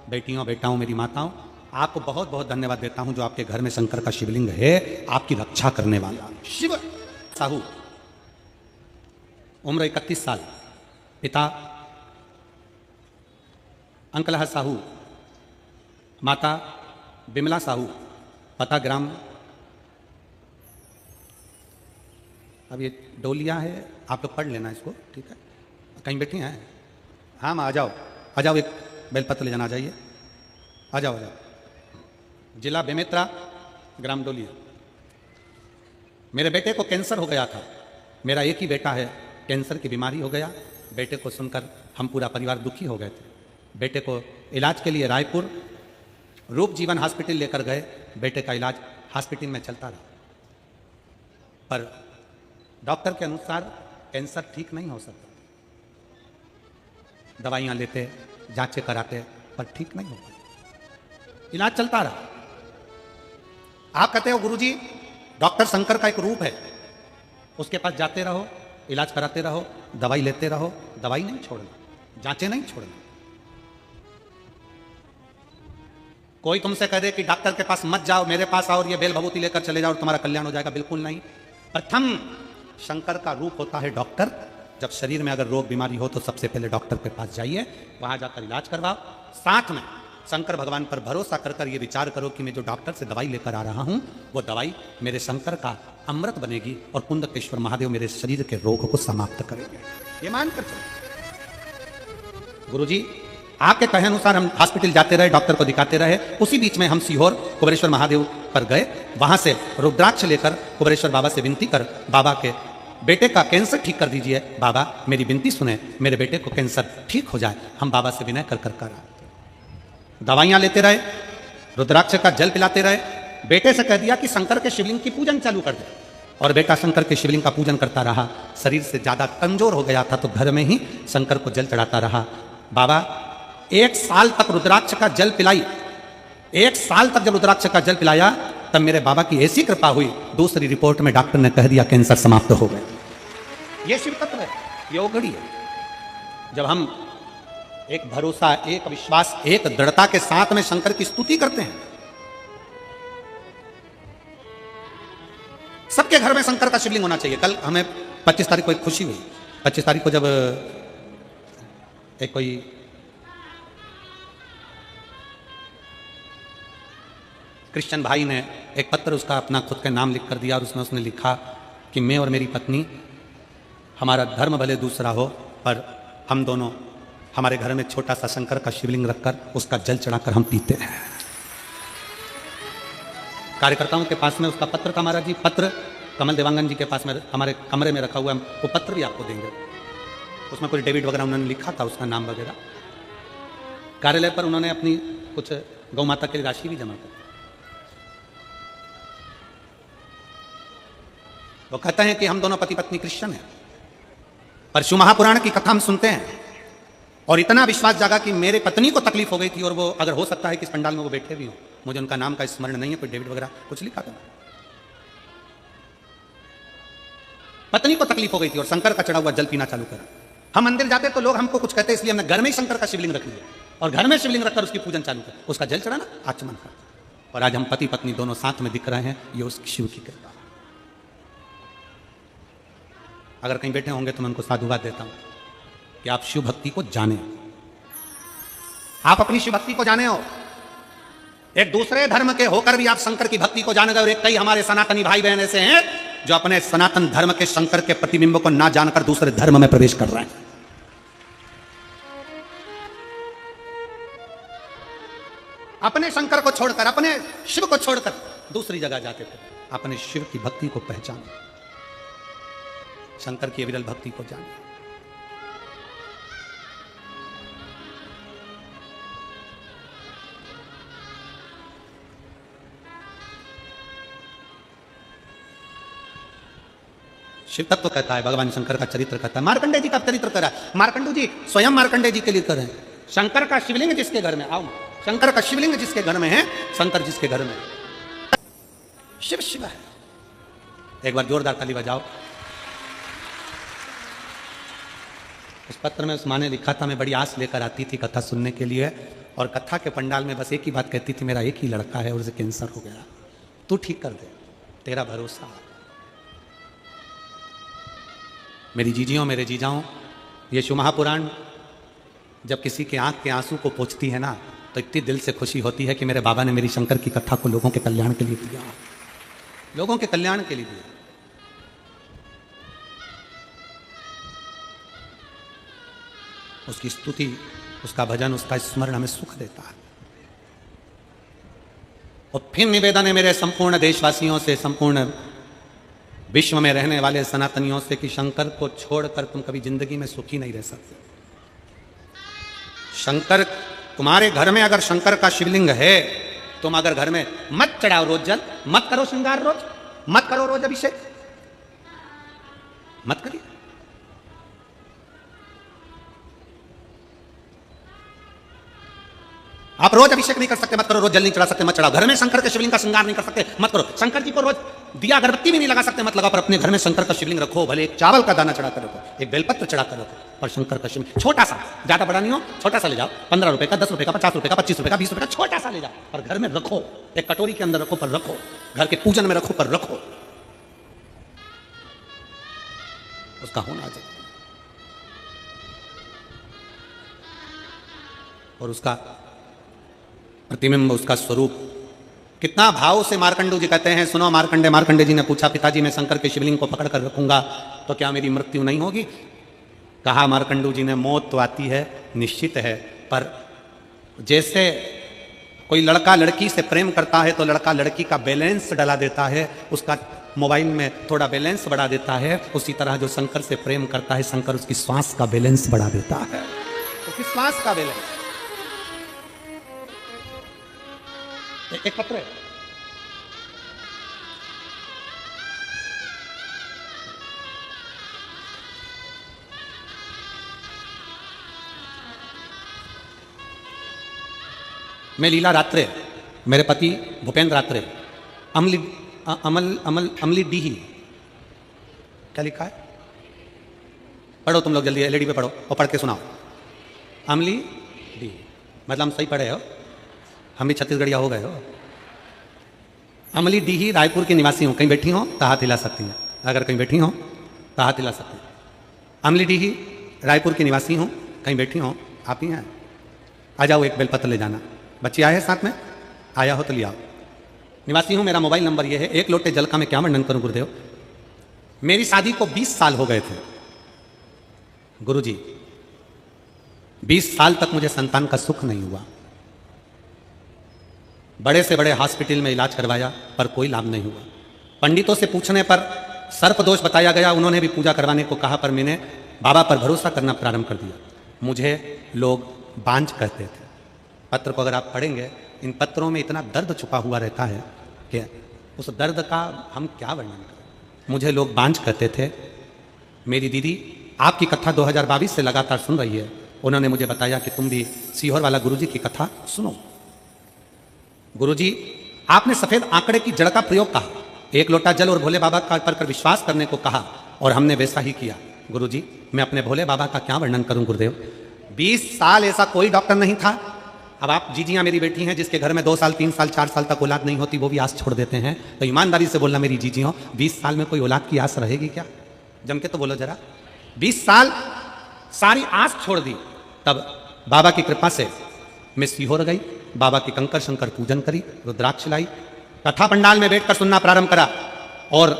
Speaker 1: बेटियों, बेटाओं, मेरी माताओं, आपको बहुत बहुत धन्यवाद देता हूं जो आपके घर में शंकर का शिवलिंग है, आपकी रक्षा करने वाला। शिव साहू, उम्र 31 साल, पिता अंकलह साहू, माता बिमला साहू, पता ग्राम, अब ये डोलिया है, आप लोग पढ़ लेना इसको, ठीक है। कहीं बैठी हैं? हाँ माँ, आ जाओ, आ जाओ, एक बेलपत्र ले जाना, आ जाइए, आ जाओ, आ जाओ। जिला बेमेत्रा, ग्राम डोलिया। मेरे बेटे को कैंसर हो गया था, मेरा एक ही बेटा है, कैंसर की बीमारी हो गया। बेटे को सुनकर हम पूरा परिवार दुखी हो गए थे। बेटे को इलाज के लिए रायपुर रूप जीवन हॉस्पिटल लेकर गए। बेटे का इलाज हॉस्पिटल में चलता रहा, पर डॉक्टर के अनुसार कैंसर ठीक नहीं हो सकता। दवाइयां लेते, जांचें कराते, पर ठीक नहीं हो पाती, इलाज चलता रहा। आप कहते हो गुरुजी डॉक्टर शंकर का एक रूप है, उसके पास जाते रहो, इलाज कराते रहो, दवाई लेते रहो, दवाई नहीं छोड़ना, जांचें नहीं छोड़ना। कोई तुमसे कह दे कि डॉक्टर के पास मत जाओ, मेरे पास आओ और ये बेल भभूति लेकर चले जाओ और तुम्हारा कल्याण हो जाएगा, बिल्कुल नहीं। प्रथम शंकर का रूप होता है डॉक्टर। जब शरीर में अगर रोग बीमारी हो तो सबसे पहले डॉक्टर के पास जाइए, वहां जाकर इलाज करवाओ। साथ में शंकर भगवान पर भरोसा कर ये विचार करो कि मैं जो डॉक्टर से दवाई लेकर आ रहा हूं वो दवाई मेरे शंकर का अमृत बनेगी और कुंदकेश्वर महादेव मेरे शरीर के रोग को समाप्त करेंगे। ये मानकर चलो। गुरुजी आपके कहे अनुसार हम हॉस्पिटल जाते रहे, डॉक्टर को दिखाते रहे। उसी बीच में हम सीहोर कुबेरेश्वर महादेव पर गए। वहां से रुद्राक्ष लेकर कुबेरेश्वर बाबा से विनती कर, बाबा के बेटे का कैंसर ठीक कर दीजिए, बाबा मेरी विनती सुने, मेरे बेटे को कैंसर ठीक हो जाए। हम बाबा से विनय कर कर दवाइयां लेते रहे, रुद्राक्ष का जल पिलाते रहे। बेटे से कह दिया कि शंकर के शिवलिंग की पूजन चालू कर दे, और बेटा शंकर के शिवलिंग का पूजन करता रहा। शरीर से ज्यादा कमजोर हो गया था तो घर में ही शंकर को जल चढ़ाता रहा। बाबा 1 साल तक रुद्राक्ष का जल पिलाई। 1 साल तक जब रुद्राक्ष का जल पिलाया तब मेरे बाबा की ऐसी कृपा हुई, दूसरी रिपोर्ट में डॉक्टर ने कह दिया कैंसर समाप्त हो गया। यह शिव तत्व है, ये ओघड़ी है। जब हम एक भरोसा, एक विश्वास, एक दृढ़ता के साथ में शंकर की स्तुति करते हैं। सबके घर में शंकर का शिवलिंग होना चाहिए। कल हमें 25 तारीख को एक खुशी हुई। 25 तारीख को जब एक कोई क्रिश्चियन भाई ने एक पत्र उसका अपना खुद का नाम लिख कर दिया और उसमें उसने लिखा कि मैं और मेरी पत्नी हमारा धर्म भले दूसरा हो, पर हम दोनों हमारे घर में छोटा सा शंकर का शिवलिंग रखकर उसका जल चढ़ाकर हम पीते हैं। कार्यकर्ताओं के पास में उसका पत्र का, महाराज जी पत्र कमल देवांगन जी के पास में हमारे कमरे में रखा हुआ है, वो पत्र भी आपको देंगे। उसमें कोई डेविड वगैरह उन्होंने लिखा था, उसका नाम वगैरह। कार्यालय पर उन्होंने अपनी कुछ गौ माता के लिए राशि भी जमा की। वो कहते हैं कि हम दोनों पति पत्नी क्रिश्चियन हैं, पर शिव महापुराण की कथा हम सुनते हैं और इतना विश्वास जागा कि मेरे पत्नी को तकलीफ हो गई थी, और वो अगर हो सकता है कि इस पंडाल में वो बैठे भी हो, मुझे उनका नाम का स्मरण नहीं है, कोई डेविड वगैरह कुछ लिखा था। पत्नी को तकलीफ हो गई थी और शंकर का चढ़ा हुआ जल पीना चालू करा। हम मंदिर जाते तो लोग हमको कुछ कहते, इसलिए हमने घर में ही शंकर का शिवलिंग रख लिया और घर में शिवलिंग रखकर उसकी पूजन चालू कर, उसका जल चढ़ाना आचमन का। और आज हम पति पत्नी दोनों साथ में दिख रहे हैं, ये उस शिव की कृपा। अगर कहीं बैठे होंगे तो मैं उनको साधुवाद देता हूं कि आप शिव भक्ति को जाने, आप अपनी शिव भक्ति को जाने हो। एक दूसरे धर्म के होकर भी आप शंकर की भक्ति को जाने गए, और एक कई हमारे सनातनी भाई बहन ऐसे हैं जो अपने सनातन धर्म के शंकर के प्रतिबिंब को ना जानकर दूसरे धर्म में प्रवेश कर रहे हैं। अपने शंकर को छोड़कर, अपने शिव को छोड़कर दूसरी जगह जाते थे। अपने शिव की भक्ति को पहचाने, शंकर की विरल भक्ति को जाने। शिव तत्व कहता है, भगवान शंकर का चरित्र कहता है। मार्कंडे जी का चरित्र करा, मार्कंडू जी स्वयं मार्कंडे जी के लिए करें। शंकर का शिवलिंग जिसके घर में, आओ, शंकर का शिवलिंग जिसके घर में है, शंकर जिसके घर में, शिव शिव है। एक बार जोरदार ताली बजाओ। उस पत्र में उस माँ ने लिखा था, मैं बड़ी आस लेकर आती थी कथा सुनने के लिए, और कथा के पंडाल में बस एक ही बात कहती थी, मेरा एक ही लड़का है और उसे कैंसर हो गया, तू ठीक कर दे, तेरा भरोसा। मेरी जीजियों, मेरे जीजाओं, ये शिव महापुराण जब किसी के आंख के आंसू को पोंछती है ना, तो इतनी दिल से खुशी होती है कि मेरे बाबा ने मेरी शंकर की कथा को लोगों के कल्याण के लिए दिया, लोगों के कल्याण के लिए दिया। उसकी स्तुति, उसका भजन, उसका स्मरण हमें सुख देता है। और फिर निवेदन है मेरे संपूर्ण देशवासियों से, संपूर्ण विश्व में रहने वाले सनातनियों से, कि शंकर को छोड़कर तुम कभी जिंदगी में सुखी नहीं रह सकते। शंकर, तुम्हारे घर में अगर शंकर का शिवलिंग है, तुम अगर घर में मत चढ़ाओ रोज जल, मत करो श्रृंगार रोज, मत करो रोज अभिषेक, मत करिए। आप रोज अभिषेक नहीं कर सकते, मत करो। रोज जल नहीं चढ़ा सकते, मत चढ़ाओ। घर में शंकर के शिवलिंग का श्रृंगार नहीं कर सकते, मत करो। शंकर जी को रोज दिया अगरबत्ती भी नहीं लगा सकते, मत लगाओ। पर अपने घर में शंकर का शिवलिंग रखो, भले एक चावल का दाना चढ़ा कर रखो, एक बेलपत्र चढ़ा कर रखो, पर शंकर का शिवलिंग छोटा सा, ज्यादा बड़ा नहीं हो, छोटा सा ले जाओ। 15 रुपए का, 10 रुपए का, 50 रुपए का, 25 रुपए का, 20 रुपए का, छोटा सा ले जाओ, पर घर में रखो। एक कटोरी के अंदर रखो, पर रखो। घर के पूजन में रखो, पर रखो। उसका होना चाहिए। और उसका प्रतिबिंब, उसका स्वरूप कितना भाव से मार्कंडू जी कहते हैं। सुनो मार्कंडे, मार्कंडे जी ने पूछा, पिताजी मैं शंकर के शिवलिंग को पकड़ कर रखूंगा तो क्या मेरी मृत्यु नहीं होगी? कहा मार्कंडू जी ने, मौत तो आती है, निश्चित है, पर जैसे कोई लड़का लड़की से प्रेम करता है तो लड़का लड़की का बैलेंस डला देता है, उसका मोबाइल में थोड़ा बैलेंस बढ़ा देता है, उसी तरह जो शंकर से प्रेम करता है, शंकर उसकी श्वास का बैलेंस बढ़ा देता है, उसकी श्वास का बैलेंस। एक पत्र है, मैं लीला रात्रे, मेरे पति भूपेंद्र रात्रे, अमली डी ही, क्या लिखा है? पढ़ो तुम लोग जल्दी, एलईडी पे पढ़ो और पढ़ के सुनाओ। अमली डी, मतलब हम सही पढ़े हो, हम भी छत्तीसगढ़िया हो गए हो। अमली डी ही रायपुर की निवासी हूँ, कहीं बैठी हो तो हाथ हिला सकती हैं, अगर कहीं बैठी हो तो हाथ हिला सकती हैं। अमली डी ही रायपुर की निवासी हूँ, कहीं बैठी हो, आप ही हैं, आ जाओ, एक बेलपत्र ले जाना। बच्चे आए हैं साथ में? आया हो तो ले आओ। निवासी हूँ, मेरा मोबाइल नंबर ये है। एक लोटे जल का मैं क्या वर्णन करूँ गुरुदेव। मेरी शादी को 20 साल हो गए थे, गुरुजी 20 साल तक मुझे संतान का सुख नहीं हुआ, बड़े से बड़े हॉस्पिटल में इलाज करवाया पर कोई लाभ नहीं हुआ। पंडितों से पूछने पर सर्प दोष बताया गया, उन्होंने भी पूजा करवाने को कहा, पर मैंने बाबा पर भरोसा करना प्रारंभ कर दिया। मुझे लोग बांझ कहते थे। पत्र को अगर आप पढ़ेंगे, इन पत्रों में इतना दर्द छुपा हुआ रहता है कि उस दर्द का हम क्या वर्णन करें। मुझे लोग बांझ कहते थे। मेरी दीदी आपकी कथा 2022 से लगातार सुन रही है, उन्होंने मुझे बताया कि तुम भी सीहोर वाला गुरुजी की कथा सुनो। गुरुजी आपने सफेद आंकड़े की जड़ का प्रयोग कहा, एक लोटा जल और भोले बाबा का पर कर विश्वास करने को कहा, और हमने वैसा ही किया। गुरुजी मैं अपने भोले बाबा का क्या वर्णन करूं गुरुदेव। 20 साल ऐसा कोई डॉक्टर नहीं था। अब आप जीजियां मेरी बेटी हैं जिसके घर में 2 साल 3 साल 4 साल तक औलाद नहीं होती, वो भी आस छोड़ देते हैं। तो ईमानदारी से बोलना मेरी जीजियों, 20 साल में कोई औलाद की आस रहेगी क्या? जम के तो बोलो जरा। 20 साल सारी आस छोड़ दी। तब बाबा की कृपा से मैं सीहोर गई, बाबा की कंकर शंकर पूजन करी, रुद्राक्ष लाई, कथा पंडाल में बैठकर सुनना प्रारंभ करा, और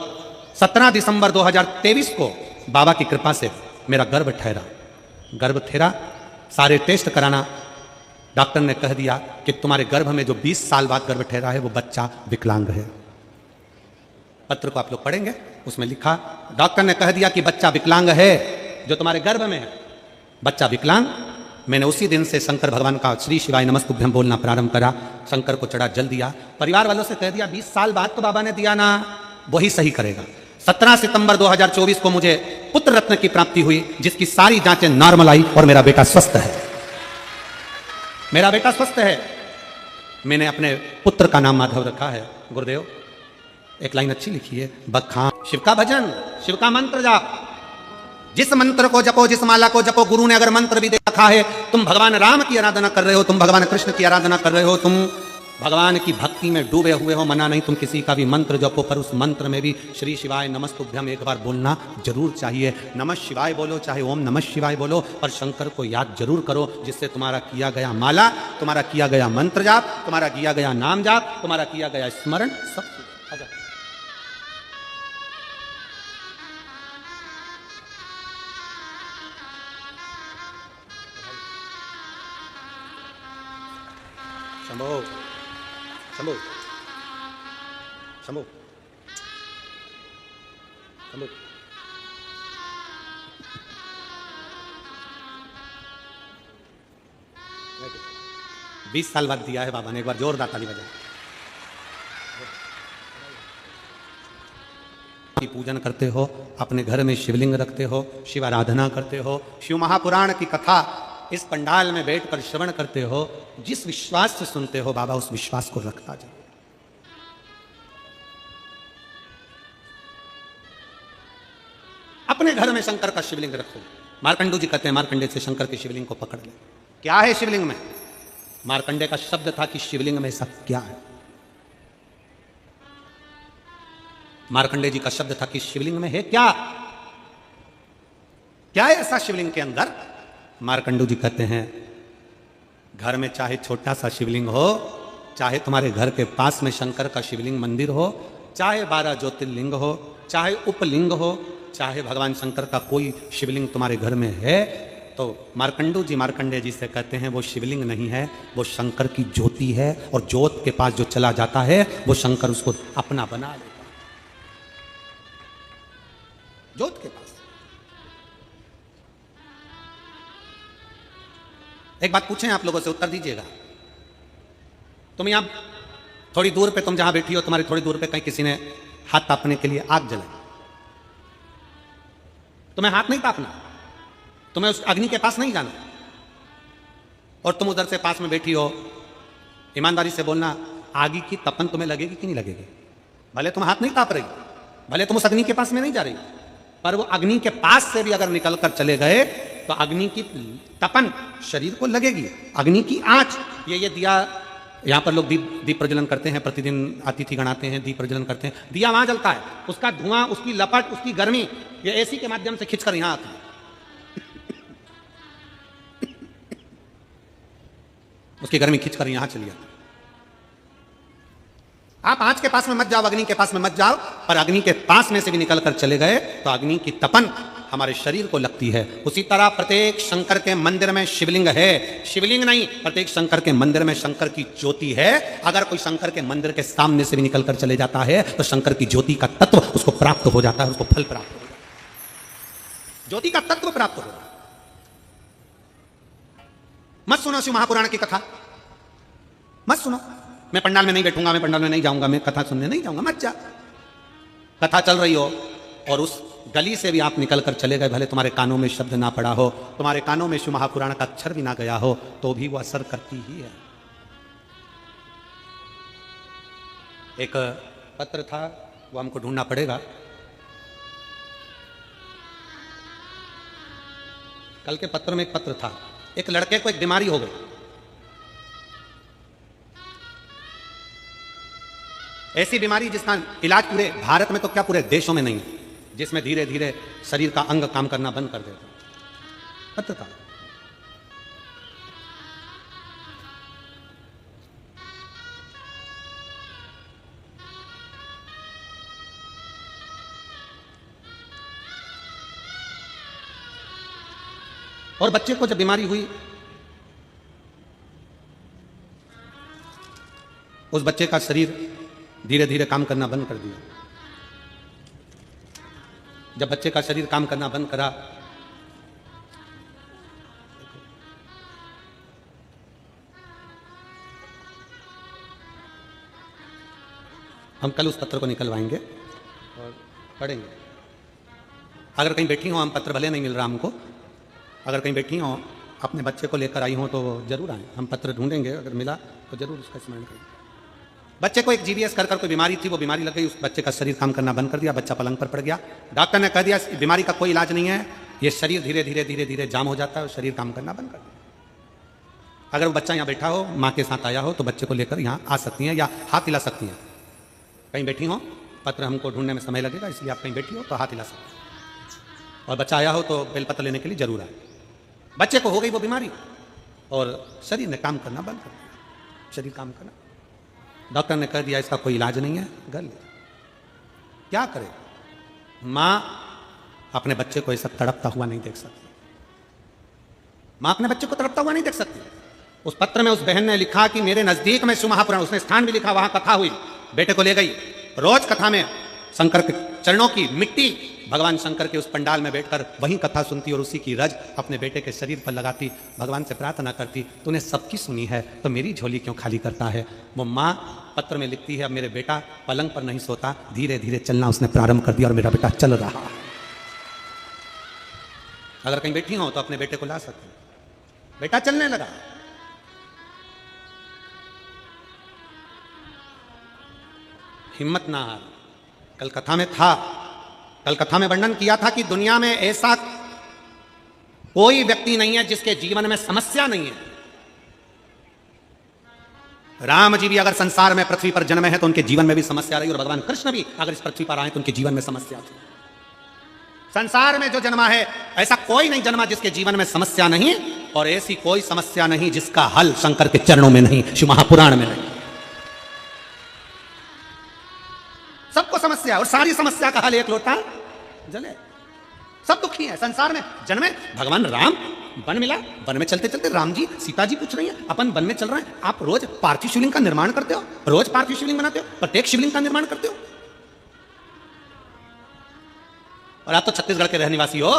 Speaker 1: 17 दिसंबर 2023 को बाबा की कृपा से मेरा गर्भ ठहरा। गर्भ ठहरा, सारे टेस्ट कराना, डॉक्टर ने कह दिया कि तुम्हारे गर्भ में जो 20 साल बाद गर्भ ठहरा है वो बच्चा विकलांग है। पत्र को आप लोग पढ़ेंगे, उसमें लिखा, डॉक्टर ने कह दिया कि बच्चा विकलांग है, जो तुम्हारे गर्भ में है बच्चा विकलांग। मैंने उसी दिन से शंकर भगवान का श्री शिवाय नमस्तुभ्यम बोलना प्रारंभ करा, शंकर को चढ़ा जल दिया, परिवार वालों से कह दिया 20 साल बाद तो बाबा ने दिया ना, वही सही करेगा। 17 सितंबर 2024 को मुझे पुत्र रत्न की प्राप्ति हुई, जिसकी सारी जांचें नॉर्मल आई और मेरा बेटा स्वस्थ है। मेरा बेटा स्वस्थ है। मैंने अपने पुत्र का नाम माधव रखा है। गुरुदेव एक लाइन अच्छी लिखी है, बखान शिव का भजन, शिव का मंत्र जाप, जिस मंत्र को जपो, जिस माला को जपो, गुरु ने अगर मंत्र भी दे रखा है, तुम भगवान राम की आराधना कर रहे हो, तुम भगवान कृष्ण की आराधना कर रहे हो, तुम भगवान की भक्ति में डूबे हुए हो, मना नहीं तुम किसी का भी मंत्र जपो, पर उस मंत्र में भी श्री शिवाय नमस्तुभ्यम एक बार बोलना जरूर चाहिए। नमः शिवाय बोलो, चाहे ओम नमः शिवाय बोलो, पर शंकर को याद जरूर करो, जिससे तुम्हारा किया गया माला, तुम्हारा किया गया मंत्र जाप, तुम्हारा किया गया नाम जाप, तुम्हारा किया गया स्मरण सब कुछ। शंभो शंभो शंभो शंभो। 20 साल बाद दिया है बाबा ने, एक बार जोरदार ताली बजाएं। पूजन करते हो, अपने घर में शिवलिंग रखते हो, शिव आराधना करते हो, शिव महापुराण की कथा इस पंडाल में बैठकर श्रवण करते हो, जिस विश्वास से सुनते हो बाबा उस विश्वास को रखता जाओ। अपने घर में शंकर का शिवलिंग रखो। मार्कंडू जी कहते हैं मार्कंडे से शंकर के शिवलिंग को पकड़ ले। क्या है शिवलिंग में? मार्कंडे का शब्द था कि शिवलिंग में सब क्या है। मार्कंडे जी का शब्द था कि शिवलिंग में है क्या, क्या है ऐसा शिवलिंग के अंदर। मार्कंडू जी कहते हैं घर में चाहे छोटा सा शिवलिंग हो, चाहे तुम्हारे घर के पास में शंकर का शिवलिंग मंदिर हो, चाहे 12 ज्योतिर्लिंग हो, चाहे उपलिंग हो, चाहे भगवान शंकर का कोई शिवलिंग तुम्हारे घर में है, तो मार्कंडू जी मार्कंडे जी से कहते हैं वो शिवलिंग नहीं है, वो शंकर की ज्योति है, और ज्योत के पास जो चला जाता है वो शंकर उसको अपना बना लेता। ज्योत के पास एक बात पूछें आप लोगों से, उत्तर दीजिएगा। तुम यहां थोड़ी दूर पे, तुम जहां बैठी हो तुम्हारी थोड़ी दूर पे कहीं किसी ने हाथ तापने के लिए आग जलाई, तुम्हें हाथ नहीं तापना, तुम्हें उस अग्नि के पास नहीं जाना, और तुम उधर से पास में बैठी हो, ईमानदारी से बोलना आग की तपन तुम्हें लगेगी कि नहीं लगेगी? भले तुम हाथ नहीं ताप रही, भले तुम उस अग्नि के पास में नहीं जा रही, पर वो अग्नि के पास से भी अगर निकल कर चले गए तो अग्नि की तपन शरीर को लगेगी। अग्नि की आंच, ये दिया, यहाँ पर लोग दीप प्रज्वलन करते हैं, प्रतिदिन अतिथि गणाते हैं, दीप प्रज्वलन करते हैं, दिया वहां जलता है, उसका धुआं, उसकी लपट, उसकी गर्मी ये एसी के माध्यम से खिंचकर यहां आती है। उसकी गर्मी खिंचकर यहां चली जाती है। आप आंच के पास में मत जाओ, अग्नि के पास में मत जाओ, पर अग्नि के पास में से भी निकलकर चले गए तो अग्नि की तपन हमारे शरीर को लगती है, उसी तरह प्रत्येक शंकर के मंदिर में शिवलिंग है। शिवलिंग नहीं, प्रत्येक शंकर के मंदिर में शंकर की ज्योति है। अगर कोई शंकर के मंदिर के सामने से भी निकल कर चले जाता है तो शंकर की ज्योति का तत्व उसको प्राप्त हो जाता है, उसको फल प्राप्त हो जाता है, ज्योति का तत्व प्राप्त हो जाता है। मत सुनो शिव महापुराण की कथा, मत सुनो। मैं पंडाल में नहीं बैठूंगा, मैं पंडाल में नहीं जाऊंगा, मैं कथा सुनने नहीं जाऊंगा, मत जा। कथा चल रही हो और उस गली से भी आप निकल कर चले गए, भले तुम्हारे कानों में शब्द ना पड़ा हो, तुम्हारे कानों में शिव महापुराण का अक्षर भी ना गया हो, तो भी वो असर करती ही है। एक पत्र था, वो हमको ढूंढना पड़ेगा। कल के पत्र में एक पत्र था, एक लड़के को एक बीमारी हो गई, ऐसी बीमारी जिसका इलाज पूरे भारत में तो क्या पूरे देशों में नहीं है, जिसमें धीरे धीरे शरीर का अंग काम करना बंद कर देता। पत्र था। और बच्चे को जब बीमारी हुई, उस बच्चे का शरीर धीरे धीरे काम करना बंद कर दिया। जब बच्चे का शरीर काम करना बंद करा, हम कल उस पत्र को निकलवाएंगे और पढ़ेंगे। अगर कहीं बैठी हो, हम पत्र भले नहीं मिल रहा हमको, अगर कहीं बैठी हो अपने बच्चे को लेकर आई हो तो जरूर आए, हम पत्र ढूंढेंगे, अगर मिला तो जरूर उसका स्मरण करेंगे। बच्चे को एक जीबीएस कर कोई बीमारी थी, वो बीमारी लग गई, उस बच्चे का शरीर काम करना बंद कर दिया, बच्चा पलंग पर पड़ गया। डॉक्टर ने कह दिया इस बीमारी का कोई इलाज नहीं है, ये शरीर धीरे धीरे धीरे धीरे जाम हो जाता है और शरीर काम करना बंद कर दिया। अगर वो बच्चा यहाँ बैठा हो, माँ के साथ आया हो, तो बच्चे को लेकर यहाँ आ सकती हैं या हाथ हिला सकती हैं। कहीं बैठी हो, पत्र हमको ढूंढने में समय लगेगा, इसलिए आप कहीं बैठी हो तो हाथ हिला सकते हैं। और बच्चा आया हो तो बेलपत्र लेने के लिए जरूर आए। बच्चे को हो गई वो बीमारी और शरीर ने काम करना बंद कर दिया, शरीर काम करना। डॉक्टर ने कह दिया इसका कोई इलाज नहीं है, घर ले। क्या करे? मां अपने बच्चे को ऐसा तड़पता हुआ नहीं देख सकती, मां अपने बच्चे को तड़पता हुआ नहीं देख सकती। उस पत्र में उस बहन ने लिखा कि मेरे नजदीक में शिव महापुराण, उसने स्थान भी लिखा, वहां कथा हुई, बेटे को ले गई। रोज कथा में शंकर के चरणों की मिट्टी भगवान शंकर के उस पंडाल में बैठकर वहीं कथा सुनती और उसी की रज अपने बेटे के शरीर पर लगाती, भगवान से प्रार्थना करती, तूने सबकी सुनी है तो मेरी झोली क्यों खाली करता है। वो माँ पत्र में लिखती है, अब मेरे बेटा पलंग पर नहीं सोता, धीरे धीरे चलना उसने प्रारंभ कर दिया और मेरा बेटा चल रहा। अगर कहीं बैठी हो तो अपने बेटे को ला सकते, बेटा चलने लगा। हिम्मत ना हार। कल कथा में था, कल कथा में वर्णन किया था कि दुनिया में ऐसा कोई व्यक्ति नहीं है जिसके जीवन में समस्या नहीं है। राम जी भी अगर संसार में पृथ्वी पर जन्मे हैं तो उनके जीवन में भी समस्या रही, और भगवान कृष्ण भी अगर इस पृथ्वी पर आए तो उनके जीवन में समस्या थी। संसार में जो जन्मा है ऐसा कोई नहीं जन्मा जिसके जीवन में समस्या नहीं, और ऐसी कोई समस्या नहीं जिसका हल शंकर के चरणों में नहीं, शिव महापुराण में नहीं। सबको समस्या, और सारी समस्या का हल एक लोटा जले। सब दुखी है संसार में जन्मे। भगवान राम वन मिला, वन में चलते चलते राम जी सीता जी पूछ रही हैं, अपन वन में चल रहे हैं, आप रोज पार्थिव शिवलिंग का निर्माण करते हो, रोज पार्थिव शिवलिंग बनाते हो, प्रत्येक शिवलिंग का निर्माण करते हो, और आप तो छत्तीसगढ़ के रहनिवासी हो।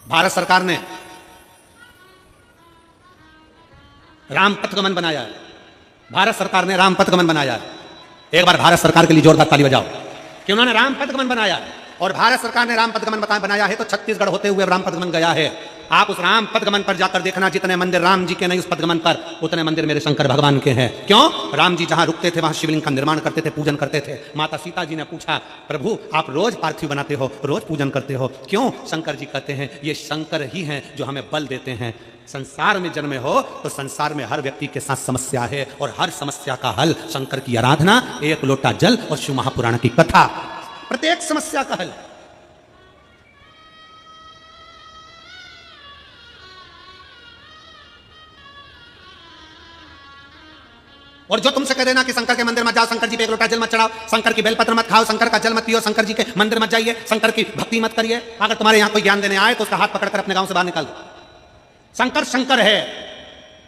Speaker 1: भारत सरकार ने राम पथगमन बनाया है, भारत सरकार ने राम पथगमन बनाया है। एक बार भारत सरकार के लिए जोरदार ताली बजाओ कि उन्होंने राम पथगमन बनाया है। और भारत सरकार ने राम पथगमन बनाया है तो छत्तीसगढ़ होते हुए राम पथगमन गया है। आप उस राम पथगमन पर जाकर देखना, जितने मंदिर राम जी के नहीं उस पथगमन पर, उतने मंदिर मेरे शंकर भगवान के हैं। क्यों? राम जी जहां रुकते थे वहां शिवलिंग का निर्माण करते थे, पूजन करते थे। माता सीता जी ने पूछा, प्रभु आप रोज पार्थिव बनाते हो, रोज पूजन करते हो, क्यों? शंकर जी कहते हैं ये शंकर ही हैं जो हमें बल देते हैं। संसार में जन्मे हो तो संसार में हर व्यक्ति के साथ समस्या है, और हर समस्या का हल शंकर की आराधना, एक लोटा जल और शिव महापुराण की कथा, प्रत्येक समस्या का हल। और जो तुमसे कह देना कि शंकर के मंदिर मत जाओ, शंकर जी पे एक लोटा जल मत चढ़ाओ, शंकर की बेलपत्र मत खाओ, शंकर का जल मत पियो, शंकर जी के मंदिर मत जाइए, शंकर की भक्ति मत करिए, अगर तुम्हारे यहाँ कोई ज्ञान देने आए तो उसका हाथ पकड़कर अपने गांव से बाहर निकाल दो। शंकर शंकर है।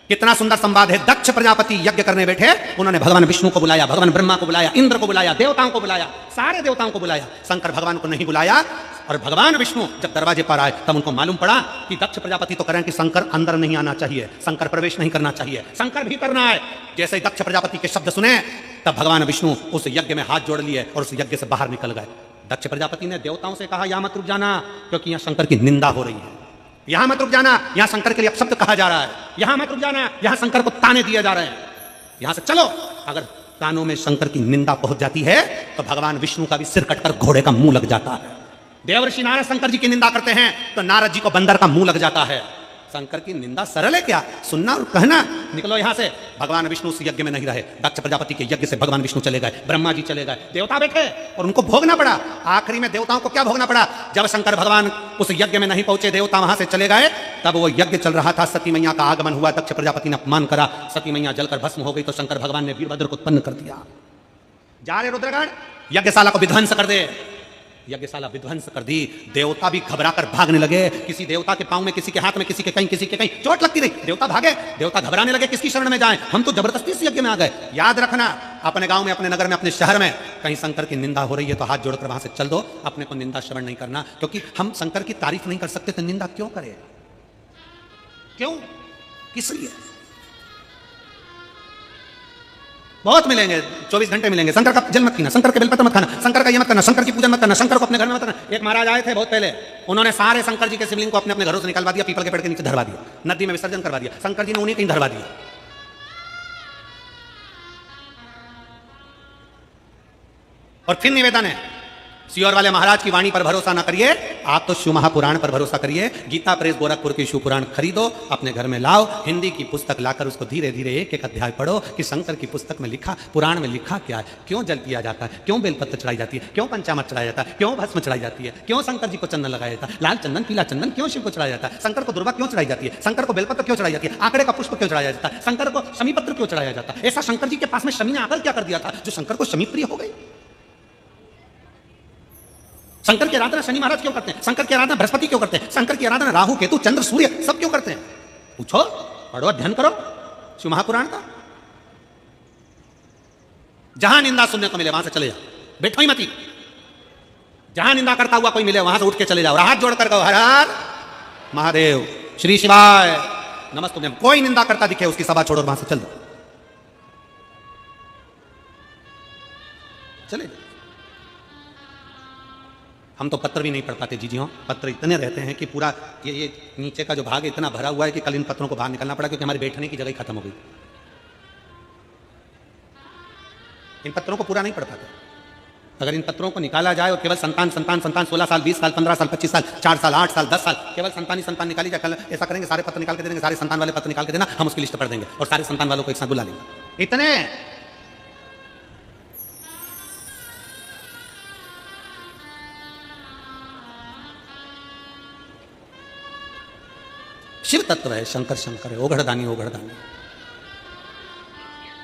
Speaker 1: कितना सुंदर संवाद है। दक्ष प्रजापति यज्ञ करने बैठे, उन्होंने भगवान विष्णु को बुलाया, भगवान ब्रह्मा को बुलाया, इंद्र को बुलाया, देवताओं को बुलाया, सारे देवताओं को बुलाया, शंकर भगवान को नहीं बुलाया। और भगवान विष्णु जब दरवाजे पर आए तब उनको मालूम पड़ा कि दक्ष प्रजापति तो करें कि शंकर अंदर नहीं आना चाहिए, शंकर प्रवेश नहीं करना चाहिए, शंकर भी करना है। जैसे ही दक्ष प्रजापति के शब्द सुने तब भगवान विष्णु उस यज्ञ में हाथ जोड़ लिए और उस यज्ञ से बाहर निकल गए। दक्ष प्रजापति ने देवताओं से कहा, यहां मत रुक जाना, क्योंकि यहां शंकर की निंदा हो रही है। यहां मत रुक जाना, यहां शंकर के लिए अपशब्द कहा जा रहा है। यहां मत रुक जाना, यहां शंकर को ताने दिए जा रहे हैं। यहां से चलो। अगर कानों में शंकर की निंदा पहुंच जाती है तो भगवान विष्णु का भी सिर कटकर घोड़े का मुंह लग जाता है। देवर्षि नारद शंकर जी की निंदा करते हैं तो नारद जी को बंदर का मुंह लग जाता है। शंकर की निंदा सरल है क्या? सुनना और कहना। निकलो यहां से। भगवान विष्णु उस यज्ञ में नहीं रहे। दक्ष प्रजापति के यज्ञ से भगवान विष्णु चले गए, ब्रह्मा जी चले गए, देवता बैठे और उनको भोगना पड़ा। आखिरी में देवताओं को क्या भोगना पड़ा? जब शंकर भगवान उस यज्ञ में नहीं पहुंचे, देवता वहां से चले गए, तब वो यज्ञ चल रहा था। सती मैया का आगमन हुआ, दक्ष प्रजापति ने अपमान करा, सती मैया जलकर भस्म हो गई तो शंकर भगवान ने वीरभद्र को उत्पन्न कर दिया। जा रहे रुद्रगण, यज्ञशाला को विध्वंस कर दे। यज्ञशाला विध्वंस कर दी। देवता भी घबराकर भागने लगे। किसी देवता के पांव में, किसी के हाथ में, किसी के कहीं, किसी के कहीं चोट लगती रही। देवता भागे, देवता घबराने लगे, किसकी शरण में जाएं? हम तो जबरदस्ती इस यज्ञ में आ गए। याद रखना, अपने गांव में, अपने नगर में, अपने शहर में कहीं शंकर की निंदा हो रही है तो हाथ जोड़कर वहां से चल दो। अपने को निंदा श्रवण नहीं करना, क्योंकि हम शंकर की तारीफ नहीं कर सकते तो निंदा क्यों करें? क्यों? किस लिए? बहुत मिलेंगे, 24 घंटे मिलेंगे। शंकर का जल मत पीना, शंकर के बेलपत्र मत खाना, शंकर का ये मत करना, शंकर की पूजा मत करना, शंकर को अपने घर में मत करना। एक महाराज आए थे बहुत पहले, उन्होंने सारे शंकर जी के शिवलिंग को अपने अपने घरों से निकलवा दिया, पीपल के पेड़ के नीचे धरवा दिया, नदी में विसर्जन करवा दिया। शंकर जी ने उन्हीं कहीं धरवा दिया। और फिर निवेदन है, सियोर वाले महाराज की वाणी पर भरोसा ना करिए, आप तो शिव महापुराण पर भरोसा करिए। गीता प्रेस गोरखपुर की शिव पुराण खरीदो, अपने घर में लाओ, हिंदी की पुस्तक लाकर उसको धीरे धीरे एक एक अध्याय पढ़ो कि शंकर की पुस्तक में लिखा, पुराण में लिखा क्या है, क्यों जल पिया जाता है, क्यों बेलपत्र चढ़ाई जाती है, क्यों पंचामृत चढ़ाया जाता है, क्यों भस्म चढ़ाई जाती है, क्यों शंकर जी को चंदन लगाया जाता है, लाल चंदन पीला चंदन क्यों शिव को चढ़ाया जाता है, शंकर को दुर्वा क्यों चढ़ाई जाती है, शंकर को बेलपत्र क्यों चढ़ाई जाती है, आंकड़े का पुष्प क्यों चढ़ाया जाता है, शंकर को शमी पत्र क्यों चढ़ाया जाता है। ऐसा शंकर जी के पास में शमी ने आकर क्या कर दिया था जो शंकर को शमी प्रिय हो गई? शंकर की आराधना शनि महाराज क्यों करते हैं? शंकर की आराधना बृहस्पति क्यों करते हैं? शंकर की आराधना राहु केतु चंद्र सूर्य सब क्यों करते हैं? पूछो, पढ़ो, अध्ययन करो शिव महापुराण का। जहां निंदा सुनने को मिले वहां से चले जाओ, बैठो ही मती। जहां निंदा करता हुआ कोई मिले वहां से उठ के चले जाओ, हाथ जोड़कर कहो, हर हर महादेव, श्री शिवाय नमस्तुभ्यम। कोई निंदा करता दिखे उसकी सभा छोड़ो, वहां से चल दो, चले जाओ। हम तो पत्र भी नहीं पढ़ पाते जीजियों, पत्र इतने रहते हैं कि पूरा ये नीचे का जो भाग इतना भरा हुआ है कि कल इन पत्रों को बाहर निकलना पड़ा, क्योंकि हमारी बैठने की जगह खत्म हो गई। इन पत्रों को पूरा नहीं पढ़ पाते। अगर इन पत्रों को निकाला जाए और केवल संतान संतान संतान 16 साल 20 साल 15 साल 25 साल 4 साल 8 साल 10 साल केवल संतान ही संतान निकाली जाए, ऐसा करेंगे सारे पत्र निकाल के दे देंगे, सारे संतान वाले पत्र निकाल के देना, हम उसकी लिस्ट पढ़ देंगे और सारे संतान वालों को एक साथ बुला लेंगे। इतने शिव तत्व है, शंकर शंकर है, ओघड़दानी ओघड़दानी,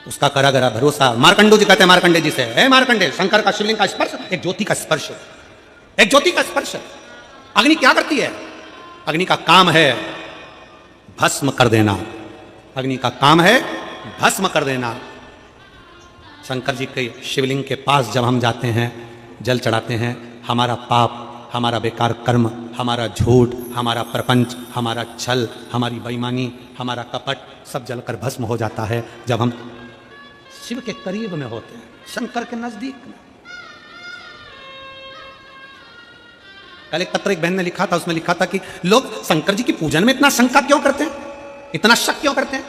Speaker 1: उसका करा गरा भरोसा। मार्कंडू जी कहते हैं मार्कंडे जी से, है मार्कंडे, शंकर का शिवलिंग का स्पर्श एक ज्योति का स्पर्श है, एक ज्योति का स्पर्श है। अग्नि क्या करती है? अग्नि का काम है भस्म कर देना, अग्नि का काम है भस्म कर देना। शंकर जी के शिवलिंग के पास जब हम जाते हैं, जल चढ़ाते हैं, हमारा पाप, हमारा बेकार कर्म, हमारा झूठ, हमारा प्रपंच, हमारा छल, हमारी बेईमानी, हमारा कपट सब जलकर भस्म हो जाता है जब हम शिव के करीब में होते हैं, शंकर के नजदीक में। कल एक पत्र एक बहन ने लिखा था, उसमें लिखा था कि लोग शंकर जी की पूजन में इतना शंका क्यों करते हैं, इतना शक क्यों करते हैं।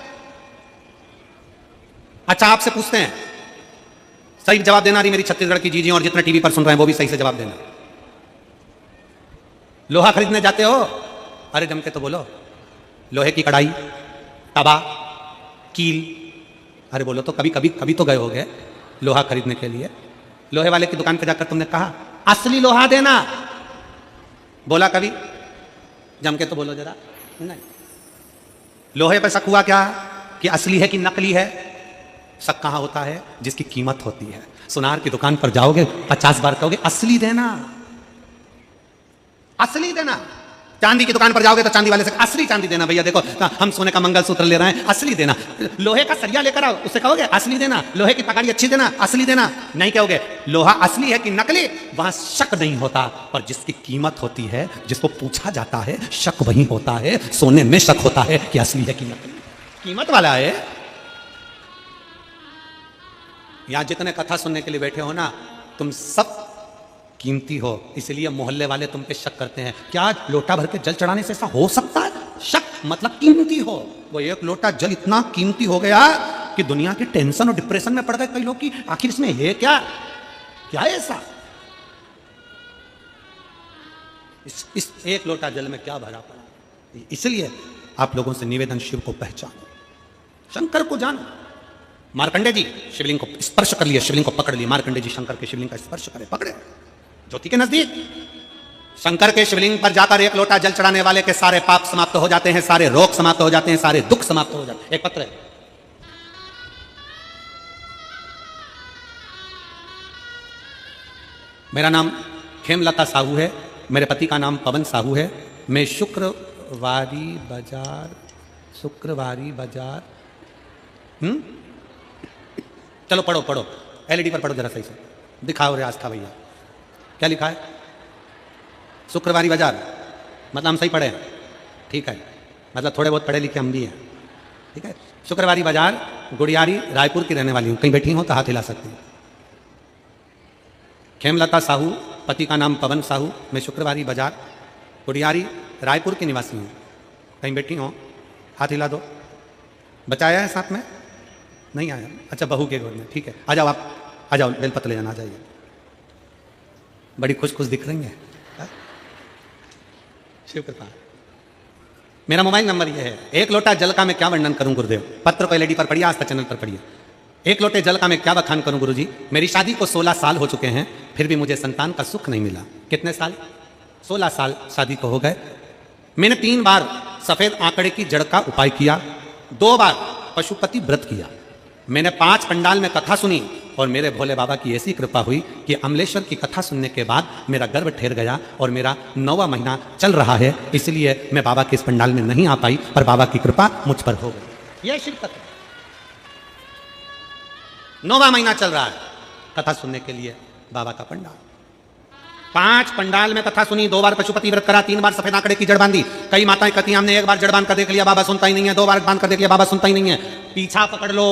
Speaker 1: अच्छा, आपसे पूछते हैं, सही जवाब देना रही मेरी छत्तीसगढ़ की जीजी, और जितने टीवी पर सुन रहे हैं वो भी सही से जवाब देना। लोहा खरीदने जाते हो? अरे जम के तो बोलो। लोहे की कढ़ाई, तवा, कील, अरे बोलो तो कभी कभी कभी तो गए होगे लोहा खरीदने के लिए। लोहे वाले की दुकान पे जाकर तुमने कहा असली लोहा देना, बोला कभी? जम के तो बोलो जरा। नहीं, लोहे पे शक हुआ क्या कि असली है कि नकली है? शक कहाँ होता है? जिसकी कीमत होती है। सुनार की दुकान पर जाओगे, 50 बार कहोगे असली देना, असली देना। चांदी की दुकान पर जाओगे तो चांदी वाले से असली चांदी देना, भैया देखो हम सोने का मंगलसूत्र ले रहे हैं, असली देना। लोहे का सरिया लेकर आओ, उससे कहोगे असली देना। लोहे की पकड़ी अच्छी देना, असली देना। नहीं कहोगे लोहा असली है कि नकली, वहां शक नहीं होता। पर जिसकी कीमत होती है, जिसको पूछा जाता है, शक वही होता है। सोने में शक होता है कि असली है कि नकली, कीमत वाला है। यहां जितने कथा सुनने के लिए बैठे हो ना, तुम सब कीमती हो, इसलिए मोहल्ले वाले तुम पे शक करते हैं। क्या लोटा भर के जल चढ़ाने से ऐसा हो सकता है? शक मतलब कीमती हो। वो एक लोटा जल इतना कीमती हो गया कि दुनिया की टेंशन और डिप्रेशन में पड़ गए कई लोग कि आखिर इसमें है क्या, क्या है ऐसा? इस एक लोटा जल में क्या भरा पड़ा? इसलिए आप लोगों से निवेदन, शिव को पहचानो, शंकर को जानो। मार्कंडे जी शिवलिंग को स्पर्श कर लिए, शिवलिंग को पकड़ लिए। मार्कंडे जी शंकर के शिवलिंग का स्पर्श करे, पकड़े ज्योति के नजदीक। शंकर के शिवलिंग पर जाकर एक लोटा जल चढ़ाने वाले के सारे पाप समाप्त हो जाते हैं, सारे रोग समाप्त हो जाते हैं, सारे दुख समाप्त हो जाते हैं। एक पत्र है, मेरा नाम खेमलता साहू है, मेरे पति का नाम पवन साहू है। मैं शुक्रवारी बाजार चलो पढ़ो पढ़ो, एलईडी पर पढ़ो जरा सही से, दिखाओ रे आस्था भैया क्या लिखा है। शुक्रवारी बाजार मतलब हम सही पढ़े हैं, ठीक है, मतलब थोड़े बहुत पढ़े लिखे हम भी हैं, ठीक है। शुक्रवारी बाजार, गुड़ियारी, रायपुर की रहने वाली हूँ। कहीं बैठी हो तो हाथ हिला सकती हूँ। खेमलता साहू, पति का नाम पवन साहू, मैं शुक्रवारी बाजार, गुड़ियारी, रायपुर की निवासी हूँ। कहीं बैठी हो हाथ हिला दो। बच्चा आया है साथ में? नहीं आया, अच्छा बहू के घर में, ठीक है। आ जाओ, आप आ जाओ, बेलपत्र ले जाना, आ जाइए। बड़ी खुश खुश दिख रही है, शिव कृपा। मेरा मोबाइल नंबर यह है। एक लोटा जल का मैं क्या वर्णन करूं गुरुदेव? पत्र को एलईडी पर पढ़िए, आस्था चैनल पर पढ़िए। एक लोटे जल का मैं क्या बखान करूं गुरुजी? मेरी शादी को 16 साल हो चुके हैं, फिर भी मुझे संतान का सुख नहीं मिला। कितने साल? 16 साल शादी को हो गए। मैंने 3 बार सफेद आंकड़े की जड़ का उपाय किया, 2 बार पशुपति व्रत किया। मैंने 5 पंडाल में कथा सुनी और मेरे भोले बाबा की ऐसी कृपा हुई कि अमलेश्वर की कथा सुनने के बाद मेरा गर्भ ठहर गया और मेरा 9वां महीना चल रहा है। इसलिए मैं बाबा के इस पंडाल में नहीं आ पाई, पर बाबा की कृपा मुझ पर हो गई। यह शिव कथा, 9वां महीना चल रहा है, कथा सुनने के लिए बाबा का पंडाल। 5 पंडाल में कथा सुनी, 2 बार पशुपति व्रत करा, 3 बार सफेद आंकड़े की जड़ बांधी। कई माताएं कहती हैं हमने 1 बार जड़ बांध कर देख लिया, बाबा सुनता ही नहीं है, 2 बार बांध कर देख लिया, बाबा सुनता ही नहीं है। पीछा पकड़ लो,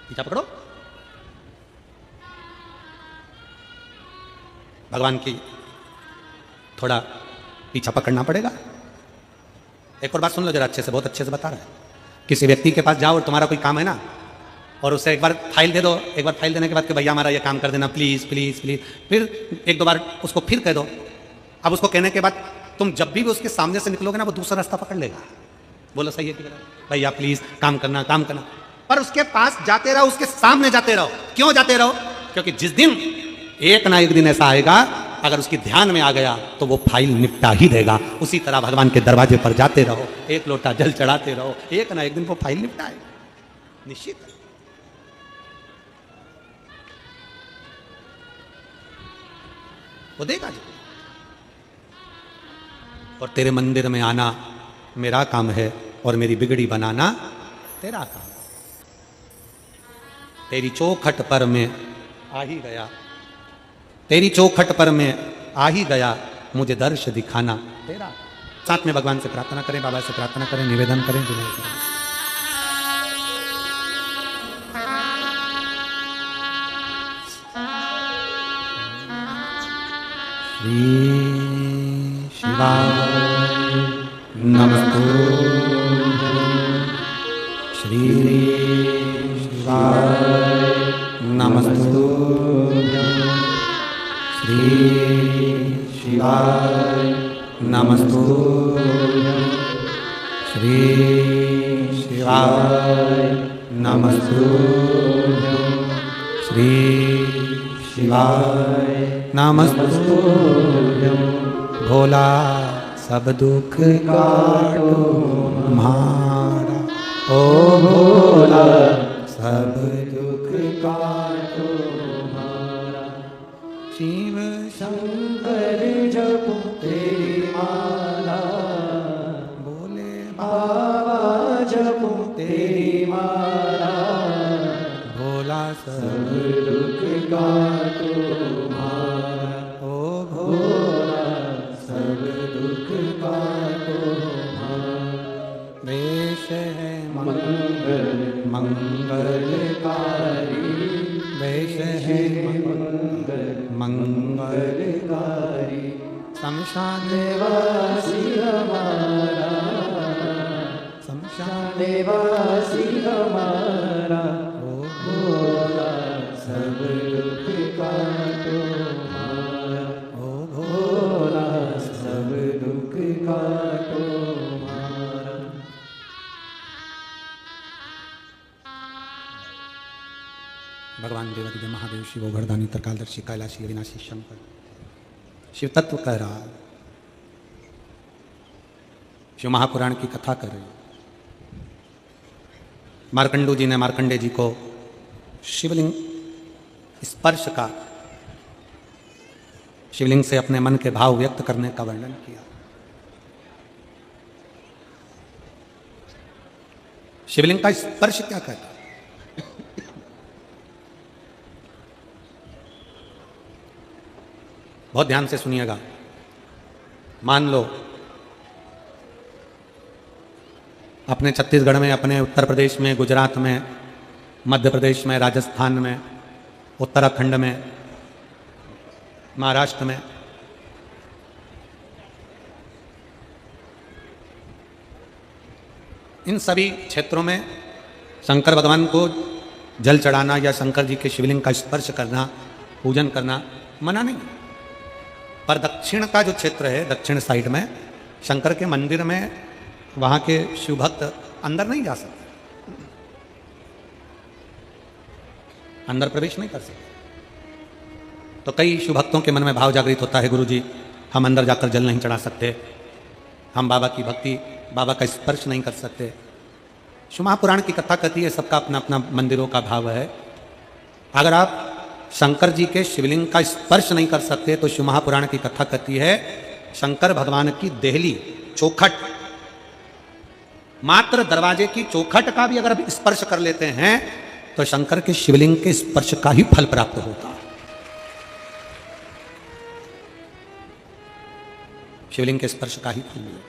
Speaker 1: पीछा पकड़ो, भगवान की थोड़ा पीछा पकड़ना पड़ेगा। एक और बात सुन लो जरा अच्छे से, बहुत अच्छे से बता रहा है। किसी व्यक्ति के पास जाओ और तुम्हारा कोई काम है ना, और उसे एक बार फाइल दे दो, एक बार फाइल देने के बाद कि भैया हमारा ये काम कर देना प्लीज़ प्लीज़ प्लीज़, फिर 1-2 बार उसको फिर कह दो। अब उसको कहने के बाद तुम जब भी उसके सामने से निकलोगे ना, वो दूसरा रास्ता पकड़ लेगा। बोलो सही है कि भैया प्लीज़ काम करना, काम करना। पर उसके पास जाते रहो, उसके सामने जाते रहो। क्यों जाते रहो? क्योंकि जिस दिन एक ना एक दिन ऐसा आएगा, अगर उसकी ध्यान में आ गया तो वो फाइल निपटा ही देगा। उसी तरह भगवान के दरवाजे पर जाते रहो, एक लोटा जल चढ़ाते रहो, एक ना एक दिन वो फाइल निपटाएगा, निश्चित है। वो देगा जी। और तेरे मंदिर में आना मेरा काम है और मेरी बिगड़ी बनाना तेरा काम है। तेरी चौखट पर मैं आ ही गया, तेरी चौखट पर मैं आ ही गया, मुझे दर्श दिखाना तेरा। साथ में भगवान से प्रार्थना करें, बाबा से प्रार्थना करें, निवेदन करें, विनय करें। श्री शिवाय नमस्तुभ्यं, श्री शिवाय नमस्तुभ्यं, श्री शिवाय नमस्तुभ्यं, श्री शिवाय नमस्तुभ्यं, श्री शिवाय नमस्तुभ्यं। भोला सब दुख
Speaker 2: काटो
Speaker 1: हमारा।
Speaker 2: ओ भोला सब दुख काटो हमारा।
Speaker 1: शिव
Speaker 2: शंकर जपो तेरी माला,
Speaker 1: बोले
Speaker 2: बाबा जपो तेरी माला,
Speaker 1: भोला सब
Speaker 2: सब दुख काटो हमारा।
Speaker 1: ओ
Speaker 2: भोला सब दुख काटो हमारा।
Speaker 1: वेश है
Speaker 2: मंगल
Speaker 1: मंगलकारी, वेश है
Speaker 2: मंगल मंगलकारी।
Speaker 1: शमशान
Speaker 2: देवासी हमारा,
Speaker 1: शमशान
Speaker 2: देवासी हमारा।
Speaker 1: ओ
Speaker 2: भोला सब दुख काटो हमारा।
Speaker 1: ओ
Speaker 2: भोला सब दुख काटो हमारा।
Speaker 1: भगवान देवादिदेव महादेव शिव गोवर्धनी त्रिकालदर्शी कैलाशी अविनाशी शंकर शिव तत्व कह रहा है। शिव महापुराण की कथा कर रहे। मार्कंडू जी ने मार्कंडे जी को शिवलिंग स्पर्श का, शिवलिंग से अपने मन के भाव व्यक्त करने का वर्णन किया। शिवलिंग का स्पर्श क्या कहता है? बहुत ध्यान से सुनिएगा। मान लो अपने छत्तीसगढ़ में, अपने उत्तर प्रदेश में, गुजरात में, मध्य प्रदेश में, राजस्थान में, उत्तराखंड में, महाराष्ट्र में इन सभी क्षेत्रों में शंकर भगवान को जल चढ़ाना या शंकर जी के शिवलिंग का स्पर्श करना, पूजन करना मना नहीं। पर दक्षिण का जो क्षेत्र है, दक्षिण साइड में शंकर के मंदिर में वहाँ के शिव भक्त अंदर नहीं जा सकते, अंदर प्रवेश नहीं कर सकते। तो कई शिव भक्तों के मन में भाव जागृत होता है, गुरु जी हम अंदर जाकर जल नहीं चढ़ा सकते, हम बाबा की भक्ति, बाबा का स्पर्श नहीं कर सकते। शिव महापुराण की कथा कहती है सबका अपना अपना मंदिरों का भाव है। अगर आप शंकर जी के शिवलिंग का स्पर्श नहीं कर सकते तो शिव महापुराण की कथा कहती है शंकर भगवान की देहली, चौखट, मात्र दरवाजे की चौखट का भी अगर स्पर्श कर लेते हैं तो शंकर के शिवलिंग के स्पर्श का ही फल प्राप्त होता है। शिवलिंग के स्पर्श का ही फल मिले।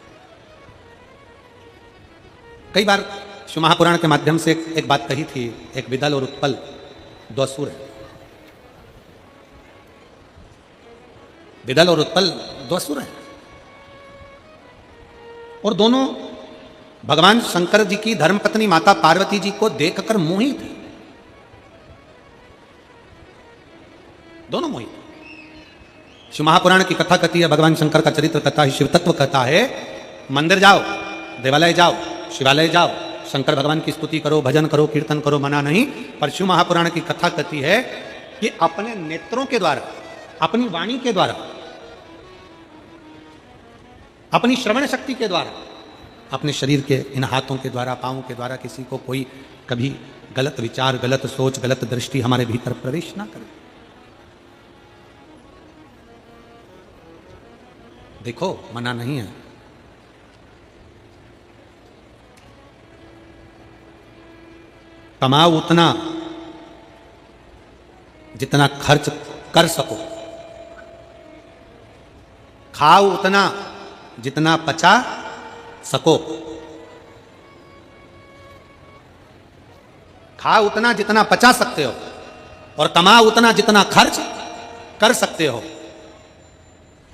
Speaker 1: कई बार शिव महापुराण के माध्यम से एक बात कही थी। एक विदल और उत्पल दो असुर है। विदल और उत्पल दो असुर हैं और दोनों भगवान शंकर जी की धर्मपत्नी माता पार्वती जी को देखकर मोहित थे। दोनों मोहित। शिव महापुराण की कथा कहती है, भगवान शंकर का चरित्र कहता है, शिव तत्व कहता है, मंदिर जाओ, देवालय जाओ, शिवालय जाओ, शंकर भगवान की स्तुति करो, भजन करो, कीर्तन करो, मना नहीं। पर शिव महापुराण की कथा कहती है कि अपने नेत्रों के द्वारा, अपनी वाणी के द्वारा, अपनी श्रवण शक्ति के द्वारा, अपने शरीर के इन हाथों के द्वारा, पांवों के द्वारा किसी को कोई कभी गलत विचार, गलत सोच, गलत दृष्टि हमारे भीतर प्रवेश ना करे। देखो मना नहीं है। कमाओ उतना जितना खर्च कर सको, खाओ उतना जितना पचा सको, खाओ उतना जितना पचा सकते हो और कमाओ उतना जितना खर्च कर सकते हो।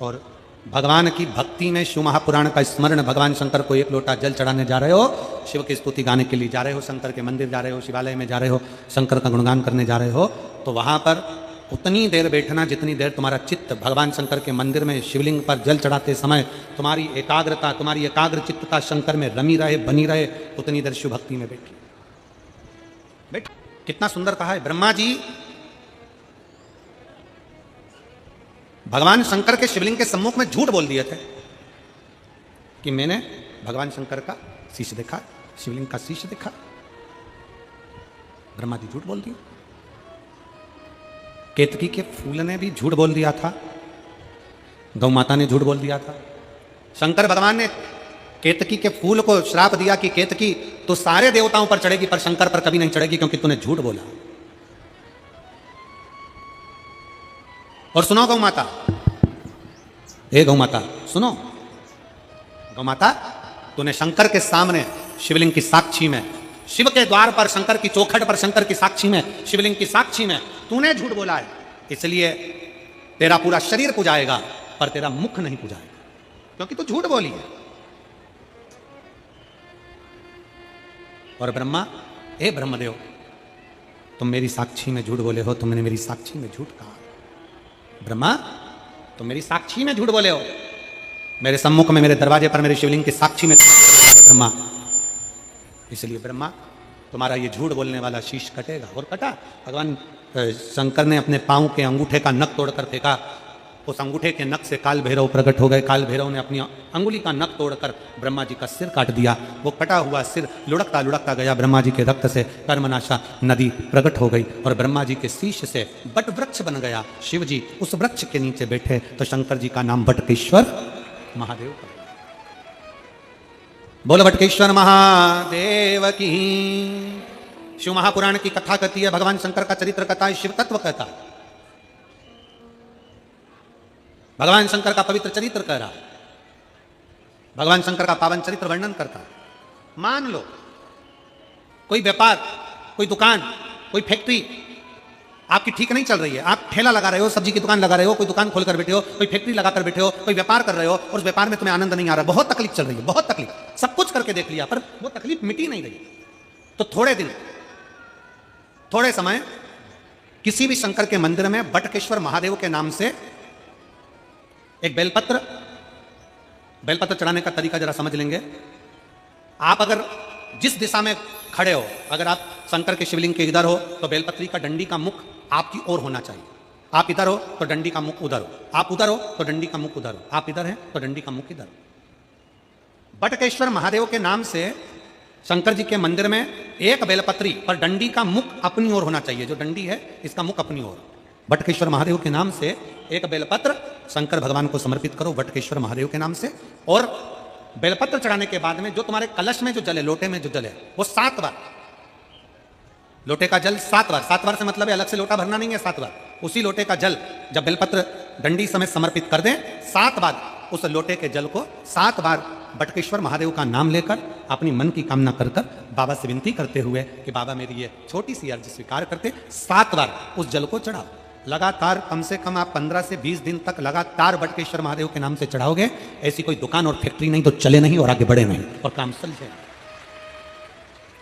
Speaker 1: और भगवान की भक्ति में शिव महापुराण का स्मरण, भगवान शंकर को एक लोटा जल चढ़ाने जा रहे हो, शिव की स्तुति गाने के लिए जा रहे हो, शंकर के मंदिर जा रहे हो, शिवालय में जा रहे हो, शंकर का गुणगान करने जा रहे हो, तो वहां पर उतनी देर बैठना जितनी देर तुम्हारा चित्त भगवान शंकर के मंदिर में शिवलिंग पर जल चढ़ाते समय तुम्हारी एकाग्रता, तुम्हारी एकाग्र चित्तता शंकर में रमी रहे, बनी रहे, उतनी देर शिव भक्ति में बैठ। कितना सुंदर कहा है ब्रह्मा जी। भगवान शंकर के शिवलिंग के सम्मुख में झूठ बोल दिए थे। कि मैंने भगवान शंकर का शीश देखा, शिवलिंग का शीश देखा। ब्रह्मा जी झूठ बोल दिए। केतकी के फूल ने भी झूठ बोल दिया था, गौ माता ने झूठ बोल दिया था। शंकर भगवान ने केतकी के फूल को श्राप दिया कि केतकी तो सारे देवताओं पर चढ़ेगी पर शंकर पर कभी नहीं चढ़ेगी क्योंकि तूने झूठ बोला। और सुनो गौ माता, हे गौ माता सुनो, गौ माता तूने शंकर के सामने शिवलिंग की साक्षी में, शिव के द्वार पर शंकर की चौखट पर शंकर की साक्षी में, शिवलिंग की साक्षी में तूने झूठ बोला है, इसलिए तेरा पूरा शरीर पुजाएगा पर तेरा मुख नहीं पुजाएगा क्योंकि तू झूठ बोली है। और ब्रह्मा, हे ब्रह्मदेव तुम मेरी साक्षी में झूठ बोले हो, तुमने मेरी साक्षी में झूठ कहा। ब्रह्मा तुम मेरी साक्षी में झूठ बोले हो, मेरे सम्मुख में मेरे दरवाजे पर मेरे शिवलिंग की साक्षी में ब्रह्मा, इसलिए ब्रह्मा तुम्हारा ये झूठ बोलने वाला शीश कटेगा। और कटा। भगवान शंकर ने अपने पांव के अंगूठे का नख तोड़कर फेंका, उस अंगूठे के नख से काल भैरव प्रकट हो गए। काल भैरव ने अपनी अंगुली का नख तोड़कर ब्रह्मा जी का सिर काट दिया। वो कटा हुआ सिर लुढ़कता लुढ़कता गया, ब्रह्मा जी के रक्त से कर्मनाशा नदी प्रकट हो गई और ब्रह्मा जी के शीश से बट वृक्ष बन गया। शिव जी उस वृक्ष के नीचे बैठे तो शंकर जी का नाम बटकेश्वर महादेव पड़ा। बोलो बटकेश्वर महादेव की। शिव महापुराण की कथा कहती है, भगवान शंकर का चरित्र कहता है, शिव तत्व कहता है, भगवान शंकर का पवित्र चरित्र कह रहा है, भगवान शंकर का पावन चरित्र वर्णन करता है। मान लो कोई व्यापार, कोई दुकान, कोई फैक्ट्री आपकी ठीक नहीं चल रही है, आप ठेला लगा रहे हो, सब्जी की दुकान लगा रहे हो, कोई दुकान खोल कर बैठे हो, कोई फैक्ट्री लगा कर बैठे हो, कोई व्यापार कर रहे हो और उस व्यापार में तुम्हें आनंद नहीं आ रहा, बहुत तकलीफ चल रही है, बहुत तकलीफ, सब कुछ करके देख लिया पर वो तकलीफ मिटी नहीं रही। तो थोड़े दिन, थोड़े समय किसी भी शंकर के मंदिर में बटकेश्वर महादेव के नाम से एक बेलपत्र चढ़ाने का तरीका जरा समझ लेंगे। आप अगर जिस दिशा में खड़े हो, अगर आप शंकर के शिवलिंग के इधर हो तो बेलपत्री का डंडी का मुख आपकी ओर होना चाहिए। आप इधर हो तो डंडी का मुख उधर हो, आप उधर हो तो डंडी का मुख उधर हो, आप इधर हैं तो डंडी का मुख इधर हो। बटकेश्वर महादेव के नाम से शंकर जी के मंदिर में एक बेलपत्री पर डंडी का मुख अपनी ओर होना चाहिए, जो डंडी है इसका मुख अपनी ओर। बटकेश्वर महादेव के नाम से एक बेलपत्र शंकर भगवान को समर्पित करो बटकेश्वर महादेव के नाम से। और बेलपत्र चढ़ाने के बाद में जो तुम्हारे कलश में जो जल है, लोटे में जो जल है, वो 7 बार, लोटे का जल 7 बार, 7 बार से मतलब है अलग से लोटा भरना नहीं है, 7 बार उसी लोटे का जल जब बेलपत्र डंडी समेत समर्पित कर दें, 7 बार उस लोटे के जल को 7 बार बटकेश्वर महादेव का नाम लेकर अपनी मन की कामना कर कर बाबा से विनती करते हुए कि बाबा मेरी ये छोटी सी अर्ज स्वीकार करते, 7 बार उस जल को चढ़ाओ। लगातार कम से कम आप 15 से 20 दिन तक लगातार बटकेश्वर महादेव के नाम से चढ़ाओगे। ऐसी कोई दुकान और फैक्ट्री नहीं तो चले नहीं और आगे बढ़े नहीं और काम सुलझे।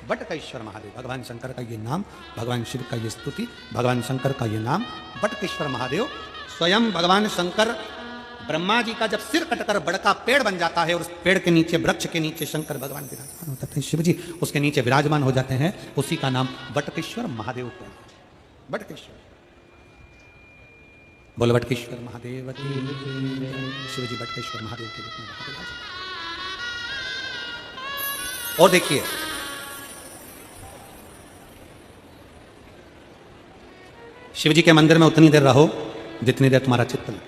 Speaker 1: बटकेश्वर महादेव, भगवान शंकर का ये नाम, भगवान शिव का ये स्तुति, भगवान शंकर का ये नाम बटकेश्वर महादेव। स्वयं भगवान शंकर ब्रह्मा जी का जब सिर कटकर बड़का पेड़ बन जाता है और उस पेड़ के नीचे, वृक्ष के नीचे शंकर भगवान विराजमान होते हैं, शिव जी उसके नीचे विराजमान हो जाते हैं, उसी का नाम बटकेश्वर महादेव है। बटकेश्वर, बोलो बटकेश्वर महादेव की। शिव जी बटकेश्वर महादेव के रूप में विराजमान। और देखिए शिव जी के मंदिर में उतनी देर रहो जितनी देर तुम्हारा चित्त लगे।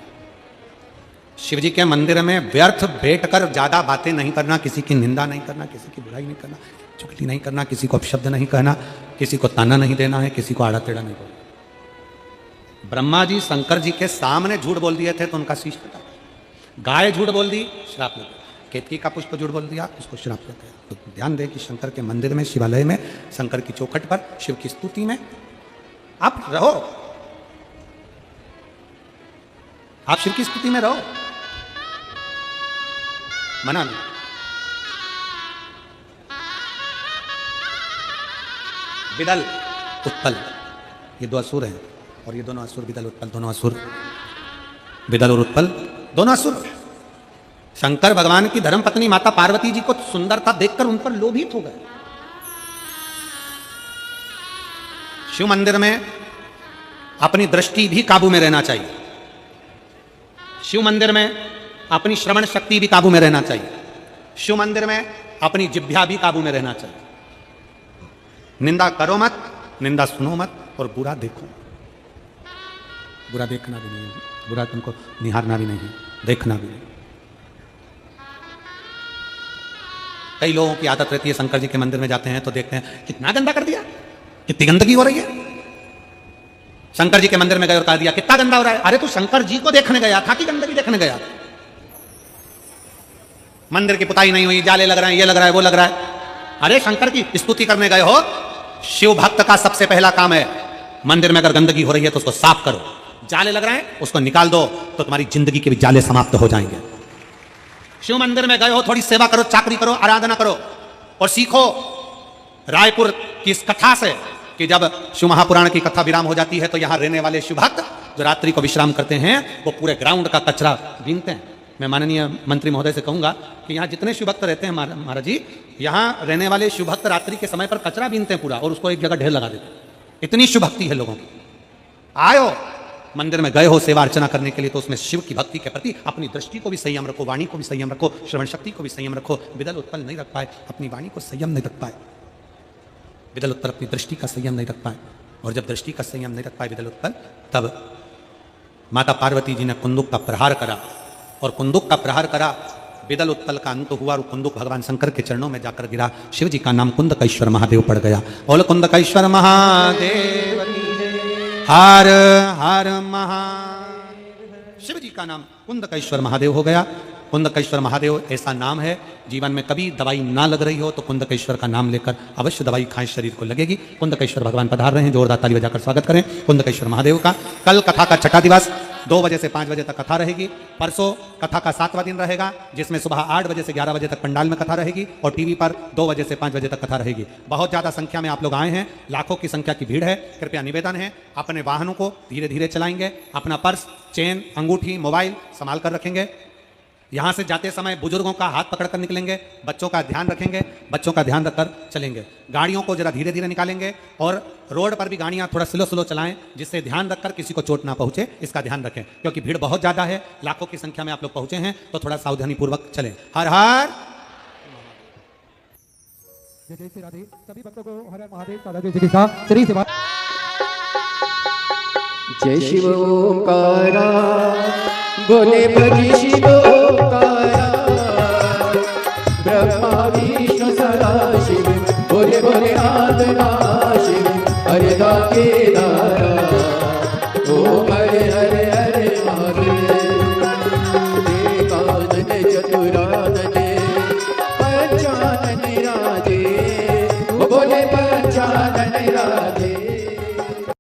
Speaker 1: शिव जी के मंदिर में व्यर्थ बैठकर ज्यादा बातें नहीं करना, किसी की निंदा नहीं करना, किसी की बुराई नहीं करना, चुगली नहीं करना, किसी को अपशब्द नहीं कहना, किसी को ताना नहीं देना है, किसी को आड़ा टेढ़ा नहीं बोलना। ब्रह्मा जी शंकर जी के सामने झूठ बोल दिए थे तो उनका शीश कटा। गाय झूठ बोल दी, श्राप लग गया। केतकी का पुष्प झूठ बोल दिया, उसको श्राप लग गया। तो ध्यान दें कि शंकर के मंदिर में, शिवालय में, शंकर की चौखट पर, शिव की स्तुति में आप रहो, आप शिव की स्तुति में रहो, मना नहीं। विदल उत्पल ये 2 असुर हैं और ये दोनों असुर, विदल उत्पल दोनों असुर, विदल और उत्पल दोनों असुर। शंकर भगवान की धर्मपत्नी माता पार्वती जी को सुंदरता देखकर उन पर लोभित हो गए। शिव मंदिर में अपनी दृष्टि भी काबू में रहना चाहिए। शिव मंदिर में अपनी श्रवण शक्ति भी काबू में रहना चाहिए। शिव मंदिर में अपनी जिह्वा भी काबू में रहना चाहिए। निंदा करो मत, निंदा सुनो मत, और बुरा देखो। बुरा देखना भी नहीं, बुरा तुमको निहारना भी नहीं, देखना भी नहीं। कई लोगों की आदत रहती है, शंकर जी के मंदिर में जाते हैं तो देखते हैं कितना गंदा कर दिया, कितनी गंदगी हो रही है। शंकर जी के मंदिर में गए और कह दिया कितना गंदा हो रहा है। अरे तू शंकर जी को देखने गया था कि गंदगी देखने गया था? मंदिर की पुताई नहीं हुई, जाले लग रहे हैं, ये लग रहा है, वो लग रहा है। अरे शंकर की स्तुति करने गए हो। शिव भक्त का सबसे पहला काम है, मंदिर में अगर गंदगी हो रही है तो उसको साफ करो। जाले लग रहे हैं, उसको निकाल दो, तो तुम्हारी जिंदगी के भी जाले समाप्त हो जाएंगे। शिव मंदिर में गए हो, थोड़ी सेवा करो, चाकरी करो, आराधना करो और सीखो रायपुर की इस कथा से कि जब शिव महापुराण की कथा विराम हो जाती है तो यहां रहने वाले शिव भक्त जो रात्रि को विश्राम करते हैं वो पूरे ग्राउंड का कचरा बीनते हैं। मैं माननीय मंत्री महोदय से कहूंगा कि यहाँ जितने शिव भक्त रहते हैं महाराज जी, यहाँ रहने वाले शिव भक्त रात्रि के समय पर कचरा बीनते हैं पूरा, और उसको एक जगह ढेर लगा देते हैं। इतनी शिव भक्ति है लोगों की। आयो मंदिर में गए हो सेवा अर्चना करने के लिए, तो उसमें शिव की भक्ति के प्रति अपनी दृष्टि को भी संयम रखो, वाणी को भी संयम रखो, श्रवण शक्ति को भी संयम रखो। विदल उत्पल नहीं रख पाए, अपनी वाणी को संयम नहीं रख पाए। विदल उत्पल अपनी दृष्टि का संयम नहीं रख पाए, और जब दृष्टि का संयम नहीं रख पाए विदल उत्पल, तब माता पार्वती जी ने कुंदुक का प्रहार करा, और कुंदुक का प्रहार करा, विदल उत्पल का अंत हुआ, और कुंदुक भगवान शंकर के चरणों में जाकर गिरा। शिव जी का नाम कुंदकेश्वर महादेव पड़ गया। बोल कुंदकेश्वर महादेव, हर हर महादेव। शिव जी का नाम कुंदकेश्वर महादेव हो गया। कुंदकेश्वर महादेव ऐसा नाम है, जीवन में कभी दवाई ना लग रही हो तो कुंदकेश्वर का नाम लेकर अवश्य दवाई खाएं, शरीर को लगेगी। कुंदकेश्वर भगवान पधार रहे हैं, जोरदार ताली बजाकर स्वागत करें कुंदकेश्वर महादेव का। कल कथा का छठा दिवस 2 बजे से 5 बजे तक कथा रहेगी। परसों कथा का 7वां दिन रहेगा, जिसमें सुबह 8 बजे से 11 बजे तक पंडाल में कथा रहेगी, और टीवी पर 2 बजे से 5 बजे तक कथा रहेगी। बहुत ज़्यादा संख्या में आप लोग आए हैं, लाखों की संख्या की भीड़ है। कृपया निवेदन है, अपने वाहनों को धीरे धीरे चलाएंगे, अपना पर्स, चेन, अंगूठी, मोबाइल संभाल कर रखेंगे। यहाँ से जाते समय बुजुर्गों का हाथ पकड़कर निकलेंगे, बच्चों का ध्यान रखेंगे, बच्चों का ध्यान रखकर चलेंगे। गाड़ियों को जरा धीरे धीरे निकालेंगे, और रोड पर भी गाड़ियाँ थोड़ा स्लो स्लो चलाएं, जिससे ध्यान रखकर किसी को चोट ना पहुँचे, इसका ध्यान रखें। क्योंकि भीड़ बहुत ज़्यादा है, लाखों की संख्या में आप लोग पहुँचे हैं, तो थोड़ा सावधानी पूर्वक चलें। हर हर
Speaker 2: जय श्री राधे। सभी भक्तों को हर हर महादेव का जय श्री साथ श्री सेवा। जय शिव ओंकारा, बोले भजी शिव ओंकारा, ब्रह्मा विष्णु सदाशिव, बोले बोले नाथ शिव, हरिदा केदारा, ओम